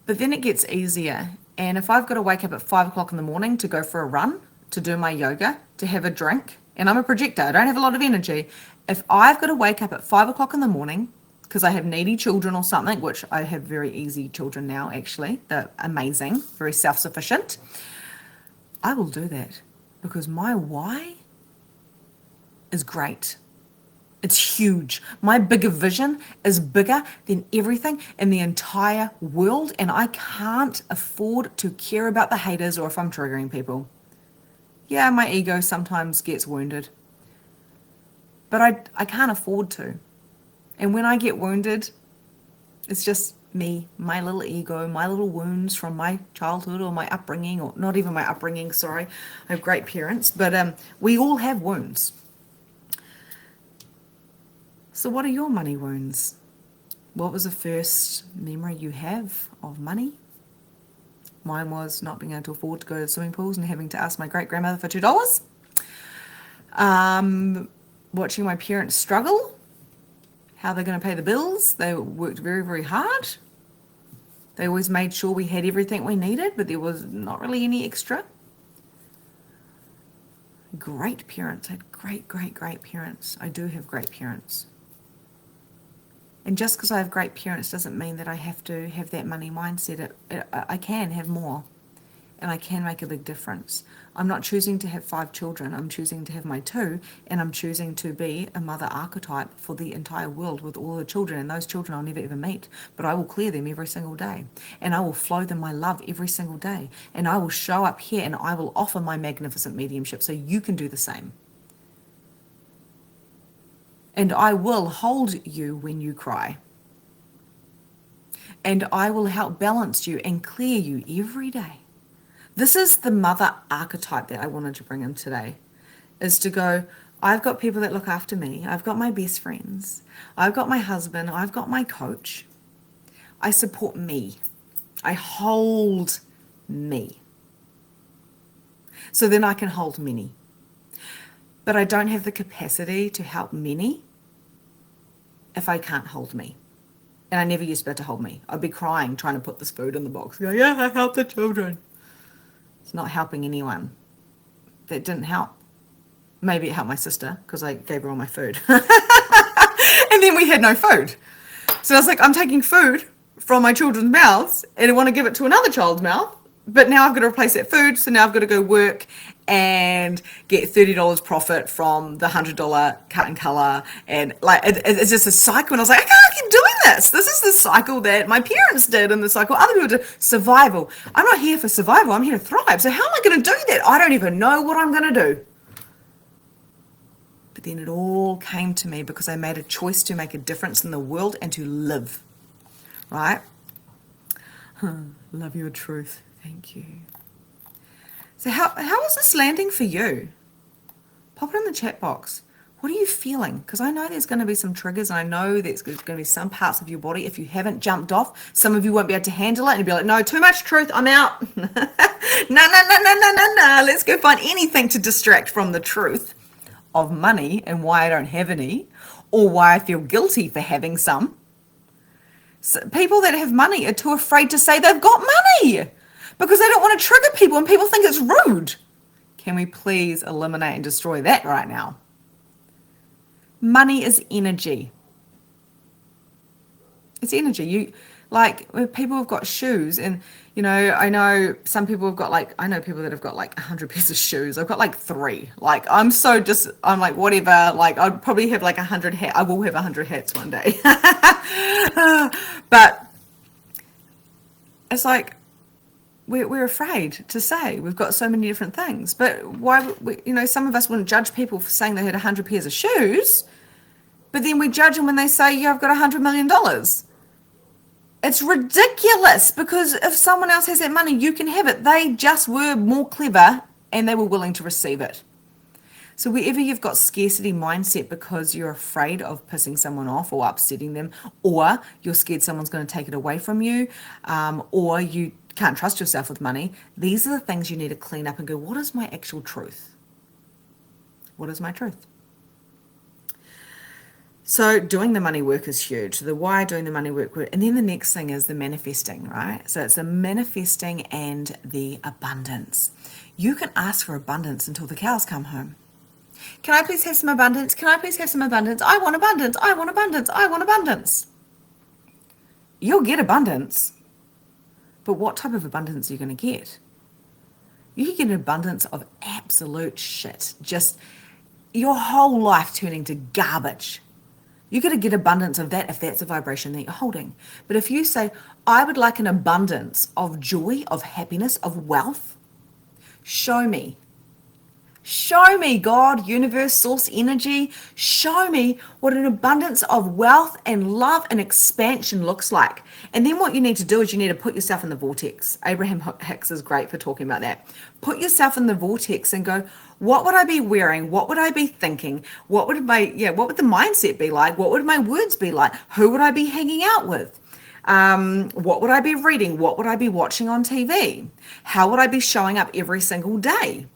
But then it gets easier. And if I've got to wake up at 5 o'clock in the morning to go for a run, to do my yoga, to have a drink, and I'm a projector, I don't have a lot of energy. If I've got to wake up at 5 o'clock in the morning, because I have needy children or something, which I have very easy children now, actually. They're amazing, very self-sufficient. I will do that because my why is great. It's huge. My bigger vision is bigger than everything in the entire world, and I can't afford to care about the haters or if I'm triggering people. Yeah, my ego sometimes gets wounded, but I can't afford to. And when I get wounded, it's just me, my little ego, my little wounds from my childhood or my upbringing, or not even my upbringing, sorry. I have great parents, but we all have wounds. So what are your money wounds? What was the first memory you have of money? Mine was not being able to afford to go to swimming pools and having to ask my great-grandmother for $2. Watching my parents struggle. How they're going to pay the bills. They worked very, very hard. They always made sure we had everything we needed, but there was not really any extra. Great parents. I had great, great, great parents. I do have great parents. And just because I have great parents doesn't mean that I have to have that money mindset. I can have more. and I can make a big difference. I'm not choosing to have 5 children. I'm choosing to have my 2, and I'm choosing to be a mother archetype for the entire world with all the children, and those children I'll never ever meet, but I will clear them every single day, and I will flow them my love every single day, and I will show up here and I will offer my magnificent mediumship so you can do the same. And I will hold you when you cry. And I will help balance you and clear you every day. This is the mother archetype that I wanted to bring in today, is to go, I've got people that look after me. I've got my best friends. I've got my husband. I've got my coach. I support me. I hold me. So then I can hold many. But I don't have the capacity to help many if I can't hold me. And I never used to be able to hold me. I'd be crying trying to put this food in the box. Go, yeah, I help the children. It's not helping anyone. That didn't help. Maybe it helped my sister because I gave her all my food. And then we had no food. So I was like, I'm taking food from my children's mouths and I want to give it to another child's mouth. But now I've got to replace that food. So now I've got to go work and get $30 profit from the $100 cut and color. And like, it's just a cycle. And I was like, I can't keep doing this. This is the cycle that my parents did and the cycle other people did. Survival. I'm not here for survival. I'm here to thrive. So how am I going to do that? I don't even know what I'm going to do. But then it all came to me because I made a choice to make a difference in the world and to live. Right? Love your truth. Thank you. So how is this landing for you? Pop it in the chat box. What are you feeling? Because I know there's going to be some triggers and I know there's going to be some parts of your body, if you haven't jumped off, some of you won't be able to handle it and you'll be like, no, too much truth, I'm out. No. Let's go find anything to distract from the truth of money and why I don't have any, or why I feel guilty for having some. So people that have money are too afraid to say they've got money because they don't want to trigger people and people think it's rude. Can we please eliminate and destroy that right now? Money is energy. It's energy. You like people have got shoes and you know, I know some people have got like, I know people that have got like 100 pairs of shoes. I've got like 3. Like I'm like whatever, like I'd probably have like 100 hats. I will have 100 hats one day. But it's like we're afraid to say we've got so many different things. But why, you know, some of us wouldn't judge people for saying they had 100 pairs of shoes, but then we judge them when they say, yeah, I've got $100 million. It's ridiculous because if someone else has that money, you can have it. They just were more clever and they were willing to receive it. So wherever you've got scarcity mindset because you're afraid of pissing someone off or upsetting them, or you're scared someone's going to take it away from you, or you can't trust yourself with money, these are the things you need to clean up and go, what is my actual truth? What is my truth? So doing the money work is huge. The why doing the money work. And then the next thing is the manifesting, right? So it's the manifesting and the abundance. You can ask for abundance until the cows come home. Can I please have some abundance? Can I please have some abundance? I want abundance. I want abundance. I want abundance. You'll get abundance. But what type of abundance are you going to get? You can get an abundance of absolute shit. Just your whole life turning to garbage. You're going to get abundance of that if that's a vibration that you're holding. But if you say, I would like an abundance of joy, of happiness, of wealth, show me. Show me, God, universe, source, energy. Show me what an abundance of wealth and love and expansion looks like. And then what you need to do is you need to put yourself in the vortex. Abraham Hicks is great for talking about that. Put yourself in the vortex and go, what would I be wearing? What would I be thinking? What would the mindset be like? What would my words be like? Who would I be hanging out with? What would I be reading? What would I be watching on TV? How would I be showing up every single day?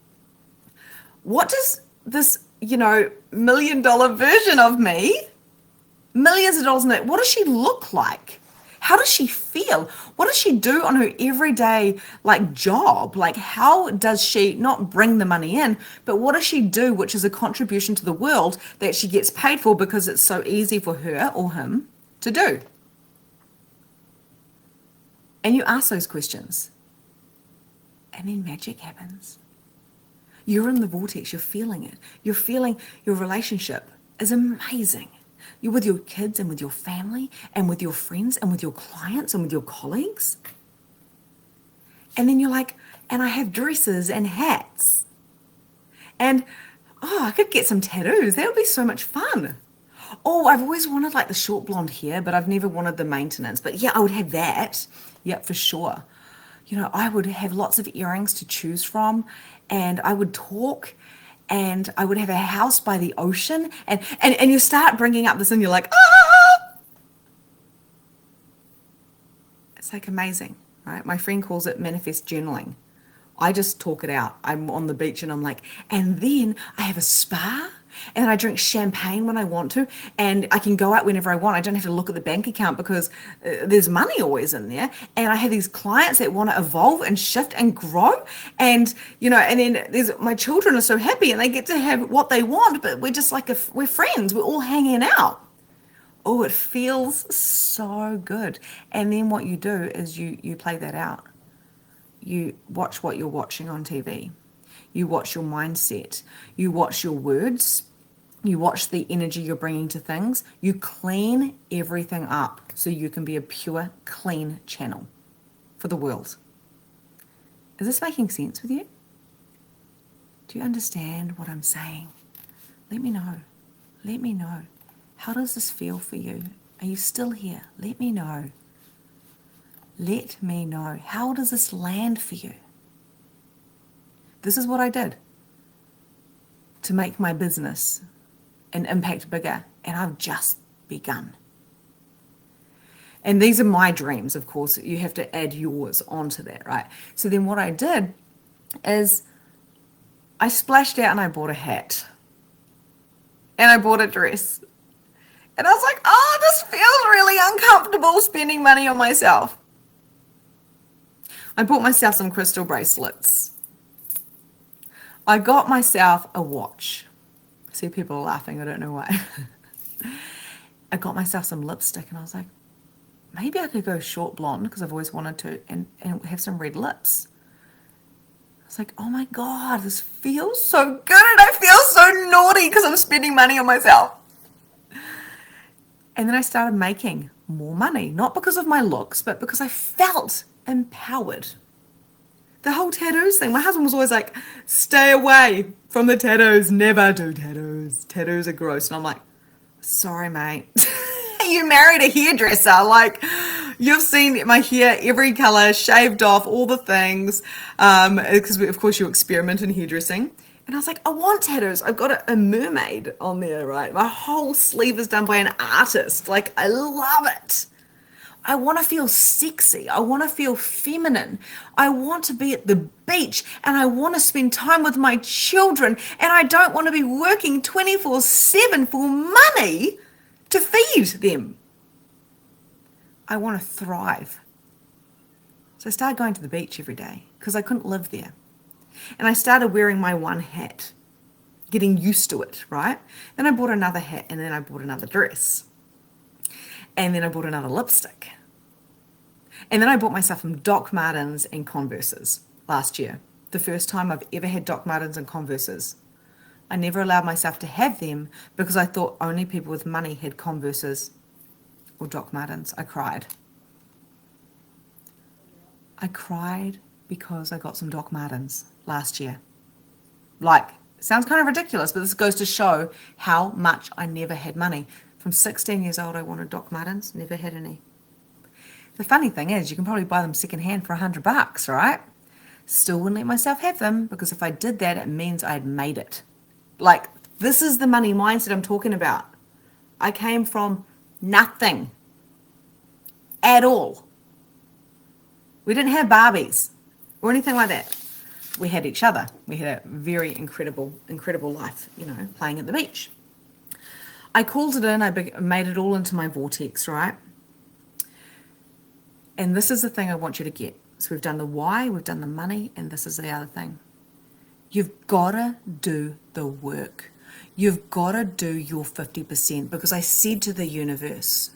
What does this, $1 million version of me, millions of dollars in it, what does she look like? How does she feel? What does she do on her everyday job? How does she not bring the money in, but what does she do, which is a contribution to the world that she gets paid for because it's so easy for her or him to do? And you ask those questions. And then magic happens. You're in the vortex, you're feeling it. You're feeling your relationship is amazing. You're with your kids and with your family and with your friends and with your clients and with your colleagues. And then you're like, and I have dresses and hats. And, oh, I could get some tattoos. That would be so much fun. Oh, I've always wanted like the short blonde hair, but I've never wanted the maintenance. But yeah, I would have that. Yep, for sure. You know, I would have lots of earrings to choose from, and I would talk, and I would have a house by the ocean. And you start bringing up this, and you're like, ah! It's like amazing, right? My friend calls it manifest journaling. I just talk it out. I'm on the beach and I'm like, and then I have a spa and I drink champagne when I want to, and I can go out whenever I want. I don't have to look at the bank account because there's money always in there. And I have these clients that want to evolve and shift and grow. And, you know, and then my children are so happy and they get to have what they want, but we're just like, we're friends. We're all hanging out. Oh, it feels so good. And then what you do is you play that out. You watch what you're watching on TV. You watch your mindset. You watch your words. You watch the energy you're bringing to things. You clean everything up so you can be a pure, clean channel for the world. Is this making sense with you? Do you understand what I'm saying? Let me know. Let me know. How does this feel for you? Are you still here? Let me know. Let me know. How does this land for you? This is what I did to make my business and impact bigger, and I've just begun. And these are my dreams, of course. You have to add yours onto that, right? So then what I did is I splashed out and I bought a hat. And I bought a dress. And I was like, oh, this feels really uncomfortable spending money on myself. I bought myself some crystal bracelets. I got myself a watch. I see people are laughing, I don't know why. I got myself some lipstick and I was like, maybe I could go short blonde because I've always wanted to, and have some red lips. I was like, oh my God, this feels so good and I feel so naughty because I'm spending money on myself. And then I started making more money, not because of my looks, but because I felt empowered. The whole tattoos thing, my husband was always like, stay away from the tattoos, never do tattoos. Tattoos are gross. And I'm like, sorry, mate. You married a hairdresser. Like, you've seen my hair every color, shaved off, all the things. Because, of course, you experiment in hairdressing. And I was like, I want tattoos. I've got a mermaid on there, right? My whole sleeve is done by an artist. Like, I love it. I want to feel sexy. I want to feel feminine. I want to be at the beach and I want to spend time with my children, and I don't want to be working 24/7 for money to feed them. I want to thrive. So I started going to the beach every day because I couldn't live there. And I started wearing my one hat, getting used to it, right? Then I bought another hat, and then I bought another dress. And then I bought another lipstick. And then I bought myself some Doc Martens and Converses last year. The first time I've ever had Doc Martens and Converses. I never allowed myself to have them because I thought only people with money had Converses or Doc Martens. I cried. I cried because I got some Doc Martens last year. Like, sounds kind of ridiculous, but this goes to show how much I never had money. From 16 years old, I wanted Doc Martens, never had any. The funny thing is, you can probably buy them secondhand for $100, right? Still wouldn't let myself have them because if I did that, it means I'd made it. Like, this is the money mindset I'm talking about. I came from nothing at all. We didn't have Barbies or anything like that. We had each other. We had a very incredible life, you know, playing at the beach. I called it in, I made it all into my vortex, right? And this is the thing I want you to get. So we've done the why, we've done the money, and this is the other thing. You've got to do the work. You've got to do your 50% because I said to the universe,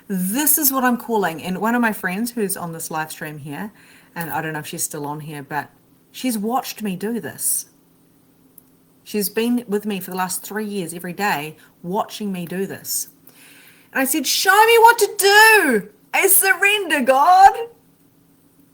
this is what I'm calling. And one of my friends who's on this live stream here, and I don't know if she's still on here, but She's watched me do this. She's been with me for the last 3 years every day, watching me do this. And I said, show me what to do. I surrender, God.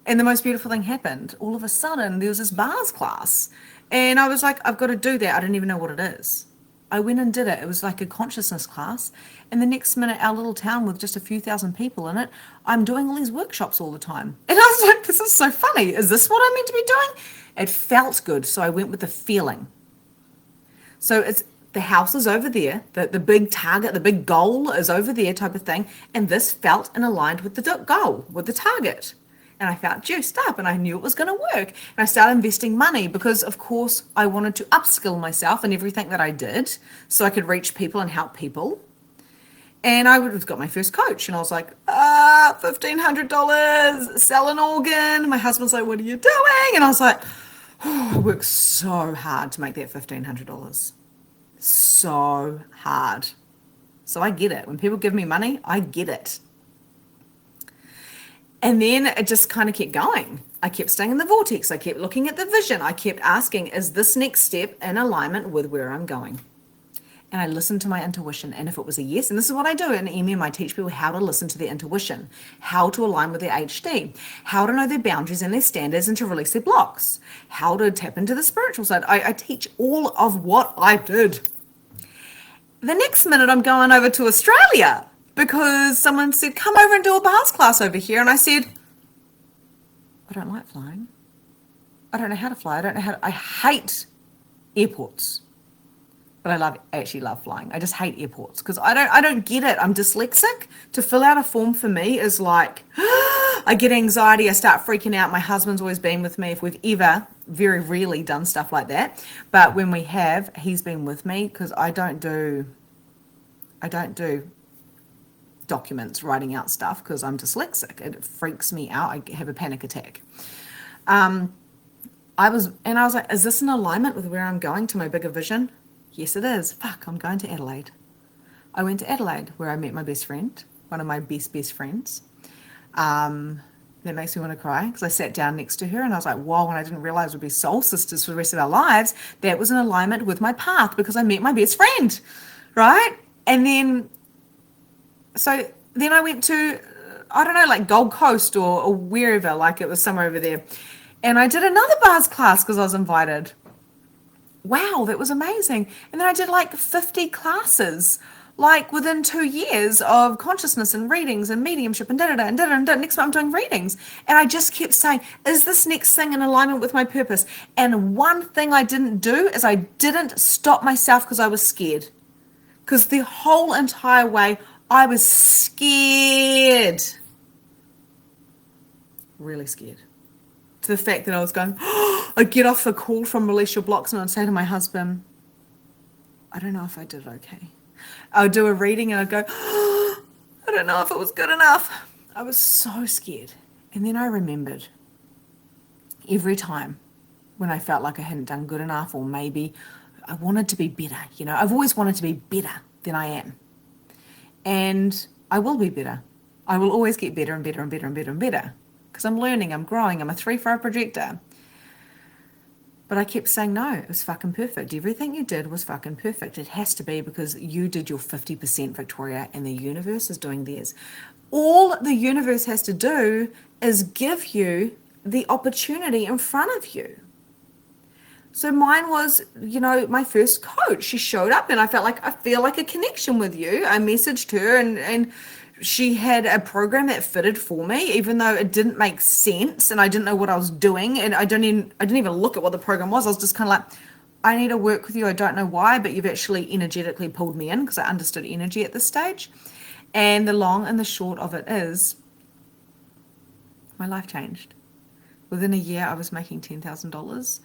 And the most beautiful thing happened. All of a sudden, there was this bars class. And I was like, I've got to do that. I don't even know what it is. I went and did it. It was like a consciousness class. And the next minute, our little town with just a few thousand people in it, I'm doing all these workshops all the time. And I was like, this is so funny. Is this what I'm meant to be doing? It felt good. So I went with the feeling. So it's the house is over there, the big target, the big goal is over there type of thing. And this felt and aligned with the goal, with the target. And I felt juiced up and I knew it was going to work. And I started investing money because, of course, I wanted to upskill myself in everything that I did so I could reach people and help people. And I got my first coach and I was like, $1,500, sell an organ. My husband's like, what are you doing? And I was like, oh, I worked so hard to make that $1,500. So hard. So I get it. When people give me money, I get it. And then it just kind of kept going. I kept staying in the vortex. I kept looking at the vision. I kept asking, is this next step in alignment with where I'm going? And I listened to my intuition. And if it was a yes, and this is what I do in EMM, I teach people how to listen to their intuition, how to align with their HD, how to know their boundaries and their standards and to release their blocks, how to tap into the spiritual side. I teach all of what I did. The next minute, I'm going over to Australia because someone said, come over and do a bars class over here. And I said, I don't like flying. I don't know how to fly. I hate airports. But I actually love flying. I just hate airports because I don't get it. I'm dyslexic. To fill out a form for me is like, I get anxiety. I start freaking out. My husband's always been with me if we've ever, very rarely done stuff like that. But when we have, he's been with me because I don't do documents, writing out stuff because I'm dyslexic. It freaks me out. I have a panic attack. I was like, is this in alignment with where I'm going to my bigger vision? Yes, it is. Fuck, I'm going to Adelaide. I went to Adelaide where I met my best friend, one of my best friends. That makes me want to cry because I sat down next to her and I was like, whoa, and I didn't realize we'd be soul sisters for the rest of our lives. That was in alignment with my path because I met my best friend, right? And then I went to, I don't know, like Gold Coast or wherever, like it was somewhere over there. And I did another bars class because I was invited. Wow, that was amazing. And then I did like 50 classes, like within 2 years of consciousness and readings and mediumship and da-da-da and da-da-da. Next month I'm doing readings. And I just kept saying, is this next thing in alignment with my purpose? And one thing I didn't do is I didn't stop myself because I was scared. Because the whole entire way I was scared. Really scared. To the fact that I was going, I'd get off the call from Release Your Blocks and I'd say to my husband, I don't know if I did okay. I would do a reading and I'd go, I don't know if it was good enough. I was so scared. And then I remembered every time when I felt like I hadn't done good enough or maybe I wanted to be better. You know, I've always wanted to be better than I am. And I will be better. I will always get better and better and better and better and better because I'm learning, I'm growing, I'm a 3-4 projector. But I kept saying, no, it was fucking perfect. Everything you did was fucking perfect. It has to be because you did your 50%, Victoria, and the universe is doing theirs. All the universe has to do is give you the opportunity in front of you. So mine was, you know, my first coach. She showed up and I feel like a connection with you. I messaged her and she had a program that fitted for me, even though it didn't make sense and I didn't know what I was doing. And I didn't even look at what the program was. I was just kind of like, I need to work with you. I don't know why, but you've actually energetically pulled me in because I understood energy at this stage. And the long and the short of it is my life changed. Within a year, I was making $10,000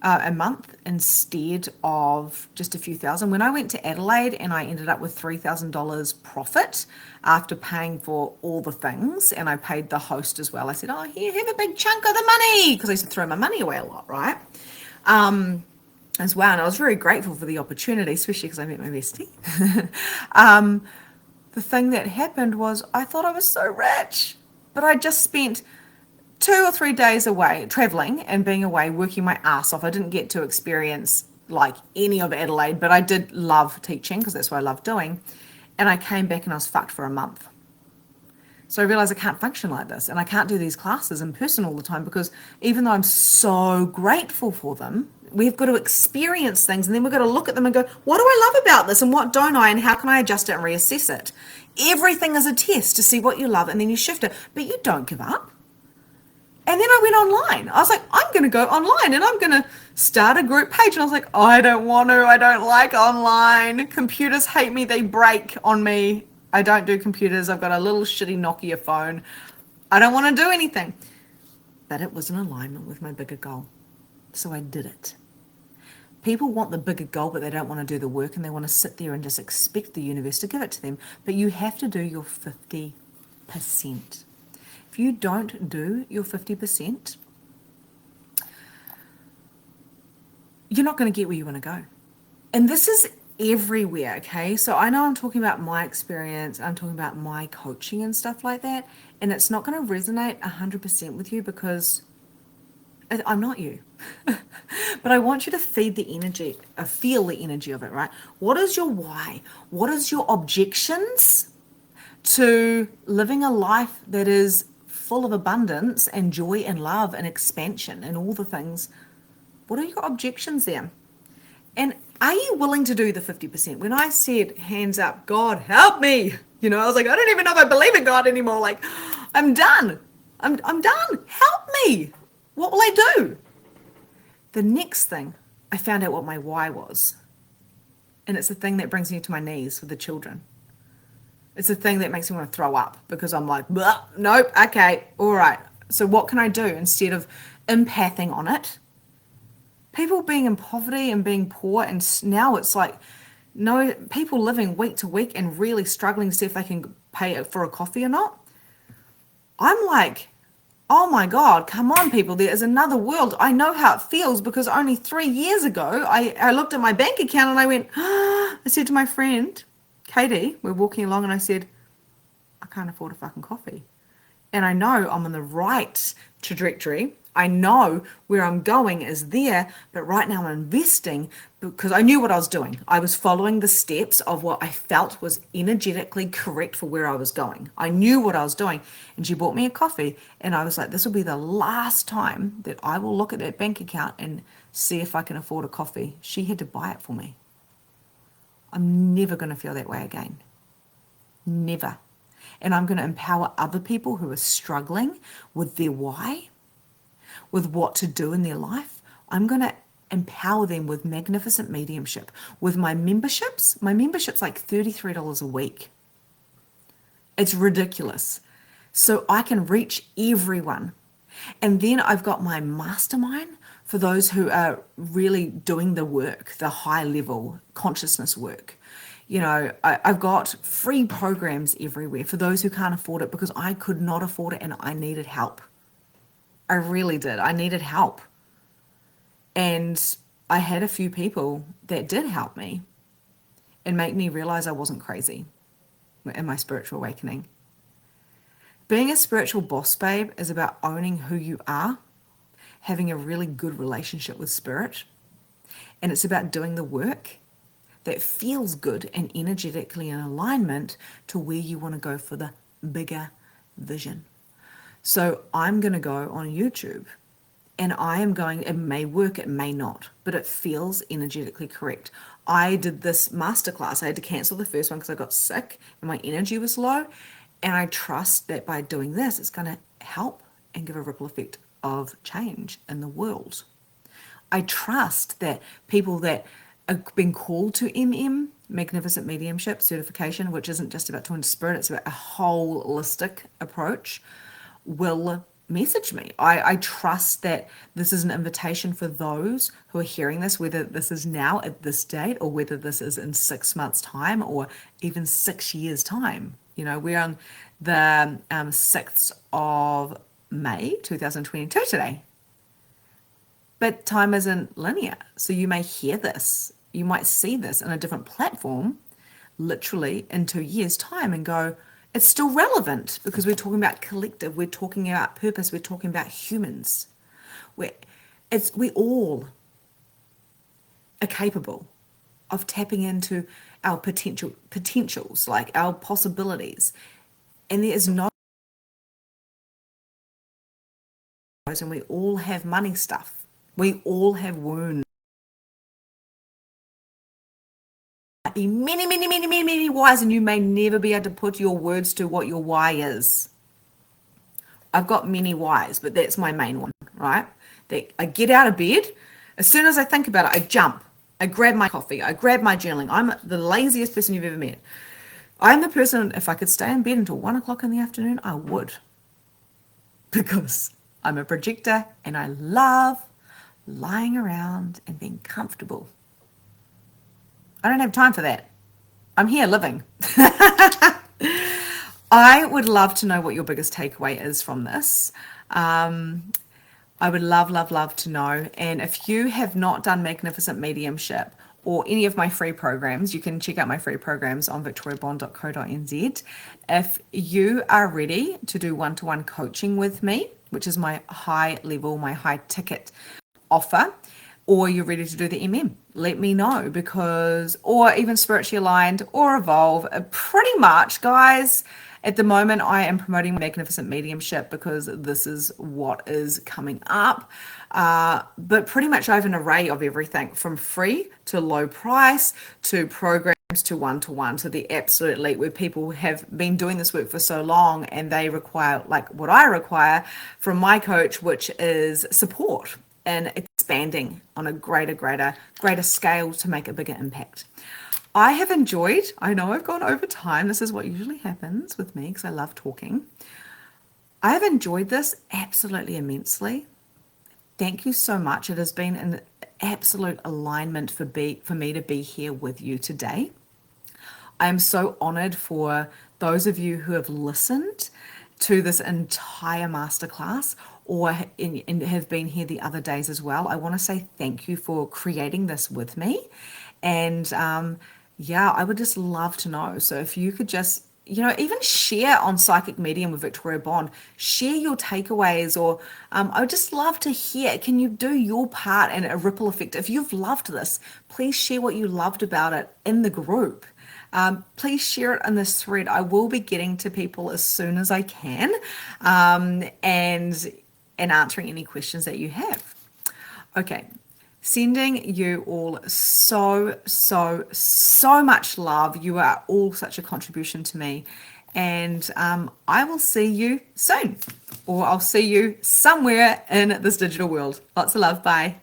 a month instead of just a few thousand. When I went to Adelaide and I ended up with $3,000 profit after paying for all the things, and I paid the host as well. I said, oh, here, have a big chunk of the money, because I used to throw my money away a lot, right? As well. And I was very grateful for the opportunity, especially because I met my bestie. The thing that happened was I thought I was so rich, but I just spent 2 or 3 days away, traveling and being away, working my ass off. I didn't get to experience like any of Adelaide, but I did love teaching because that's what I love doing. And I came back and I was fucked for a month. So I realized I can't function like this and I can't do these classes in person all the time because even though I'm so grateful for them, we've got to experience things and then we've got to look at them and go, what do I love about this and what don't I and how can I adjust it and reassess it? Everything is a test to see what you love and then you shift it, but you don't give up. And then I went online. I was like, I'm going to go online and I'm going to start a group page. And I was like, I don't want to. I don't like online. Computers hate me. They break on me. I don't do computers. I've got a little shitty Nokia phone. I don't want to do anything. But it was in alignment with my bigger goal. So I did it. People want the bigger goal, but they don't want to do the work and they want to sit there and just expect the universe to give it to them. But you have to do your 50%. If you don't do your 50%, you're not going to get where you want to go. And this is everywhere, okay? So I know I'm talking about my experience, I'm talking about my coaching and stuff like that, and it's not going to resonate 100% with you because I'm not you. But I want you to feed the energy, feel the energy of it, right? What is your why? What is your objections to living a life that is full of abundance and joy and love and expansion and all the things? What are your objections there? And are you willing to do the 50%? When I said hands up, God help me, I was like, I don't even know if I believe in God anymore. Like, I'm done. I'm done. Help me. What will I do? The next thing, I found out what my why was. And it's the thing that brings me to my knees with the children. It's the thing that makes me want to throw up because I'm like, nope, okay, all right. So what can I do instead of empathing on it? People being in poverty and being poor, and now it's like, no, people living week to week and really struggling to see if they can pay for a coffee or not. I'm like, oh my God, come on, people, there is another world. I know how it feels because only 3 years ago, I looked at my bank account and I went, I said to my friend, Katie, we're walking along and I said, I can't afford a fucking coffee. And I know I'm on the right trajectory. I know where I'm going is there, but right now I'm investing because I knew what I was doing. I was following the steps of what I felt was energetically correct for where I was going. I knew what I was doing. And she bought me a coffee and I was like, this will be the last time that I will look at that bank account and see if I can afford a coffee. She had to buy it for me. I'm never going to feel that way again. Never. And I'm going to empower other people who are struggling with their why, with what to do in their life. I'm going to empower them with magnificent mediumship. With my membership's like $33 a week. It's ridiculous. So I can reach everyone. And then I've got my mastermind for those who are really doing the work, the high level consciousness work. I've got free programs everywhere for those who can't afford it because I could not afford it and I needed help. I really did. I needed help. And I had a few people that did help me and make me realize I wasn't crazy in my spiritual awakening. Being a spiritual boss babe is about owning who you are, having a really good relationship with spirit, and it's about doing the work that feels good and energetically in alignment to where you want to go for the bigger vision. So I'm going to go on YouTube and it may work, it may not, but it feels energetically correct. I did this masterclass. I had to cancel the first one because I got sick and my energy was low. And I trust that by doing this, it's going to help and give a ripple effect of change in the world. I trust that people that have been called to Magnificent Mediumship certification, which isn't just about talking to spirit, it's about a holistic approach, will message me. I trust that this is an invitation for those who are hearing this, whether this is now at this date or whether this is in 6 months' time or even 6 years' time. We're on the 6th of May 2022 today. But time isn't linear. So you may hear this, you might see this in a different platform, literally in 2 years' time and go, it's still relevant because we're talking about collective, we're talking about purpose, we're talking about humans. We all are capable of tapping into our potentials, like our possibilities. And there is no, and we all have money stuff. We all have wounds. Be many, many, many, many, many whys, and you may never be able to put your words to what your why is. I've got many whys, but that's my main one, right? That I get out of bed, as soon as I think about it, I jump. I grab my coffee. I grab my journaling. I'm the laziest person you've ever met. I'm the person, if I could stay in bed until 1 o'clock in the afternoon, I would. Because I'm a projector and I love lying around and being comfortable. I don't have time for that. I'm here living. I would love to know what your biggest takeaway is from this. I would love, love, love to know. And if you have not done Magnificent Mediumship or any of my free programs, you can check out my free programs on victoriabond.co.nz. If you are ready to do one-to-one coaching with me, which is my high level, my high ticket offer, or you're ready to do the let me know, because, or even spiritually aligned or evolve, pretty much, guys. At the moment, I am promoting Magnificent Mediumship because this is what is coming up. But pretty much I have an array of everything from free to low price to programs to one-to-one to the absolute elite, where people have been doing this work for so long and they require, like what I require from my coach, which is support and expanding on a greater scale to make a bigger impact. I have enjoyed, I know I've gone over time. This is what usually happens with me because I love talking. I have enjoyed this absolutely immensely. Thank you so much. It has been an absolute alignment for me to be here with you today. I am so honored for those of you who have listened to this entire masterclass or and have been here the other days as well. I want to say thank you for creating this with me. And yeah, I would just love to know. So if you could just, even share on Psychic Medium with Victoria Bond, share your takeaways, or I would just love to hear, can you do your part and a ripple effect? If you've loved this, please share what you loved about it in the group. Please share it in this thread. I will be getting to people as soon as I can, and answering any questions that you have. Okay. Sending you all so, so, so much love. You are all such a contribution to me. And I will see you soon. Or I'll see you somewhere in this digital world. Lots of love. Bye.